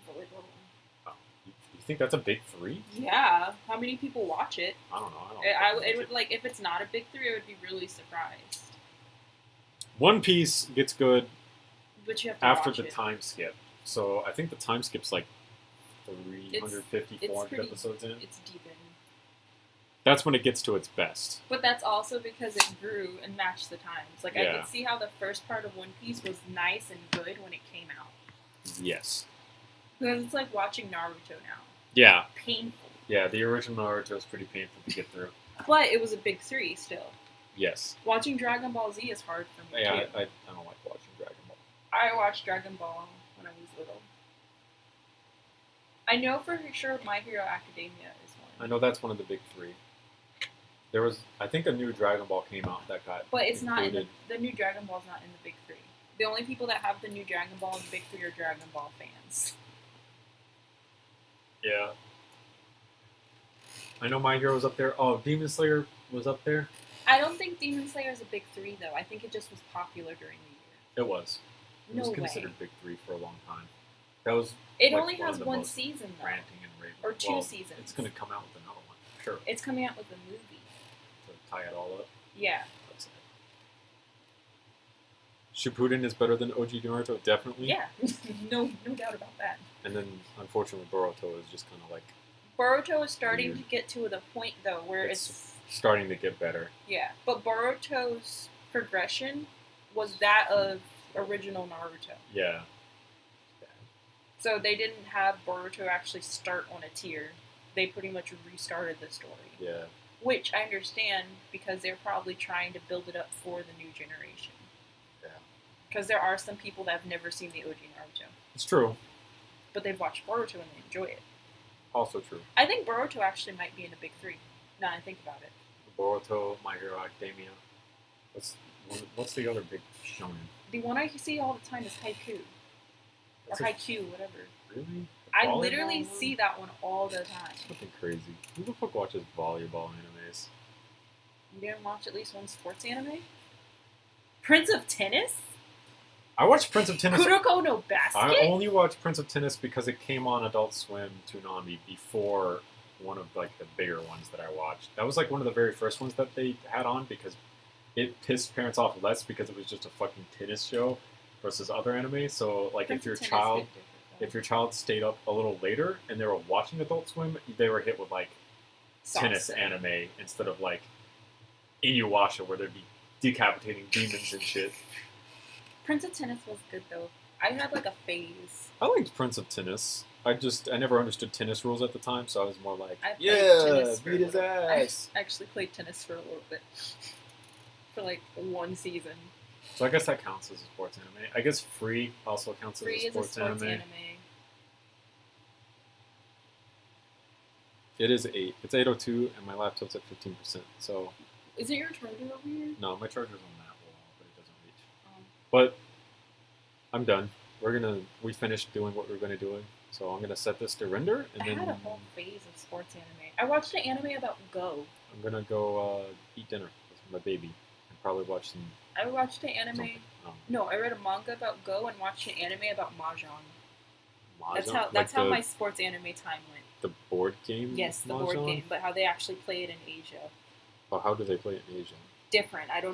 volleyball one. Oh, you think that's a big three? Yeah. How many people watch it? I don't know. It would like if it's not a big three, I would be really surprised. One Piece gets good But you have to after watch the it. time skip. So I think the time skip's like 350, 400 episodes in. It's deep in. That's when it gets to its best. But that's also because it grew and matched the times. Like, I Yeah. could see how the first part of One Piece was nice and good when it came out. Yes. Because it's like watching Naruto now. Yeah. Painful. Yeah, the original Naruto is pretty painful to get through. But it was a big three still. Yes. Watching Dragon Ball Z is hard for me, Yeah, too. I don't like watching Dragon Ball. I watched Dragon Ball when I was little. I know for sure My Hero Academia is one. I know that's one of the big three. There was, I think a new Dragon Ball came out that got But it's included. not in the new Dragon Ball's not in the big three. The only people that have the new Dragon Ball in the big three are Dragon Ball fans. Yeah. I know My Hero was up there. Oh, Demon Slayer was up there. I don't think Demon Slayer is a big three, though. I think it just was popular during the year. It was. It was No considered way. big three for a long time. That was. It like, only one has of the one most season, though. ranting and raving. Or two Well, seasons. It's going to come out with another one. Sure. It's coming out with a movie. tie it all up. Yeah. That's it. Shippuden is better than OG Naruto, definitely. Yeah. no doubt about that. And then, unfortunately, Boruto is just kind of like... Boruto is starting to get to the point, though, where it's starting to get better. Yeah, but Boruto's progression was that of original Naruto. Yeah. So they didn't have Boruto actually start on a tier. They pretty much restarted the story. Yeah. Which I understand, because they're probably trying to build it up for the new generation. Yeah. Because there are some people that have never seen the OG Naruto. It's true. But they've watched Boruto and they enjoy it. Also true. I think Boruto actually might be in the big three, now that I think about it. Boruto, My Hero Academia. What's the other big shonen? The one I see all the time is Haikyuu. Or Haikyuu, whatever. Really? I literally see that one all the time. Something crazy. Who the fuck watches volleyball animes? You didn't watch at least one sports anime? Prince of Tennis? I watched Prince of Tennis. Kuroko no Basket? I only watched Prince of Tennis because it came on Adult Swim Toonami before one of like the bigger ones that I watched. That was like one of the very first ones that they had on because it pissed parents off less because it was just a fucking tennis show versus other anime. So like Prince if your of Tennis child is different, though. if your child stayed up a little later and they were watching Adult Swim, they were hit with like tennis anime instead of like Inuyasha where there'd be decapitating demons and shit. Prince of Tennis was good though. I had like a phase. I liked Prince of Tennis. I never understood tennis rules at the time, so I was more like, I played tennis for beat his ass. I actually played tennis for a little bit. For like one season. So I guess that counts as a sports anime. I guess Free also counts as Free a sports, anime. It is 8. It's 8:02, and my laptop's at 15%. So. Is it your charger over here? No, my charger's on that wall, but it doesn't reach. But I'm done. We finished doing what we were gonna do. So I'm gonna set this to render, and then I had a whole phase of sports anime. I watched an anime about Go. I'm gonna go eat dinner with my baby and probably watch some. I watched an anime. Oh. No, I read a manga about Go and watched an anime about Mahjong. Mahjong? That's how my sports anime time went. The board game? Yes, the Mahjong? board game, but how they actually play it in Asia. Oh, how do they play it in Asia? Different. I don't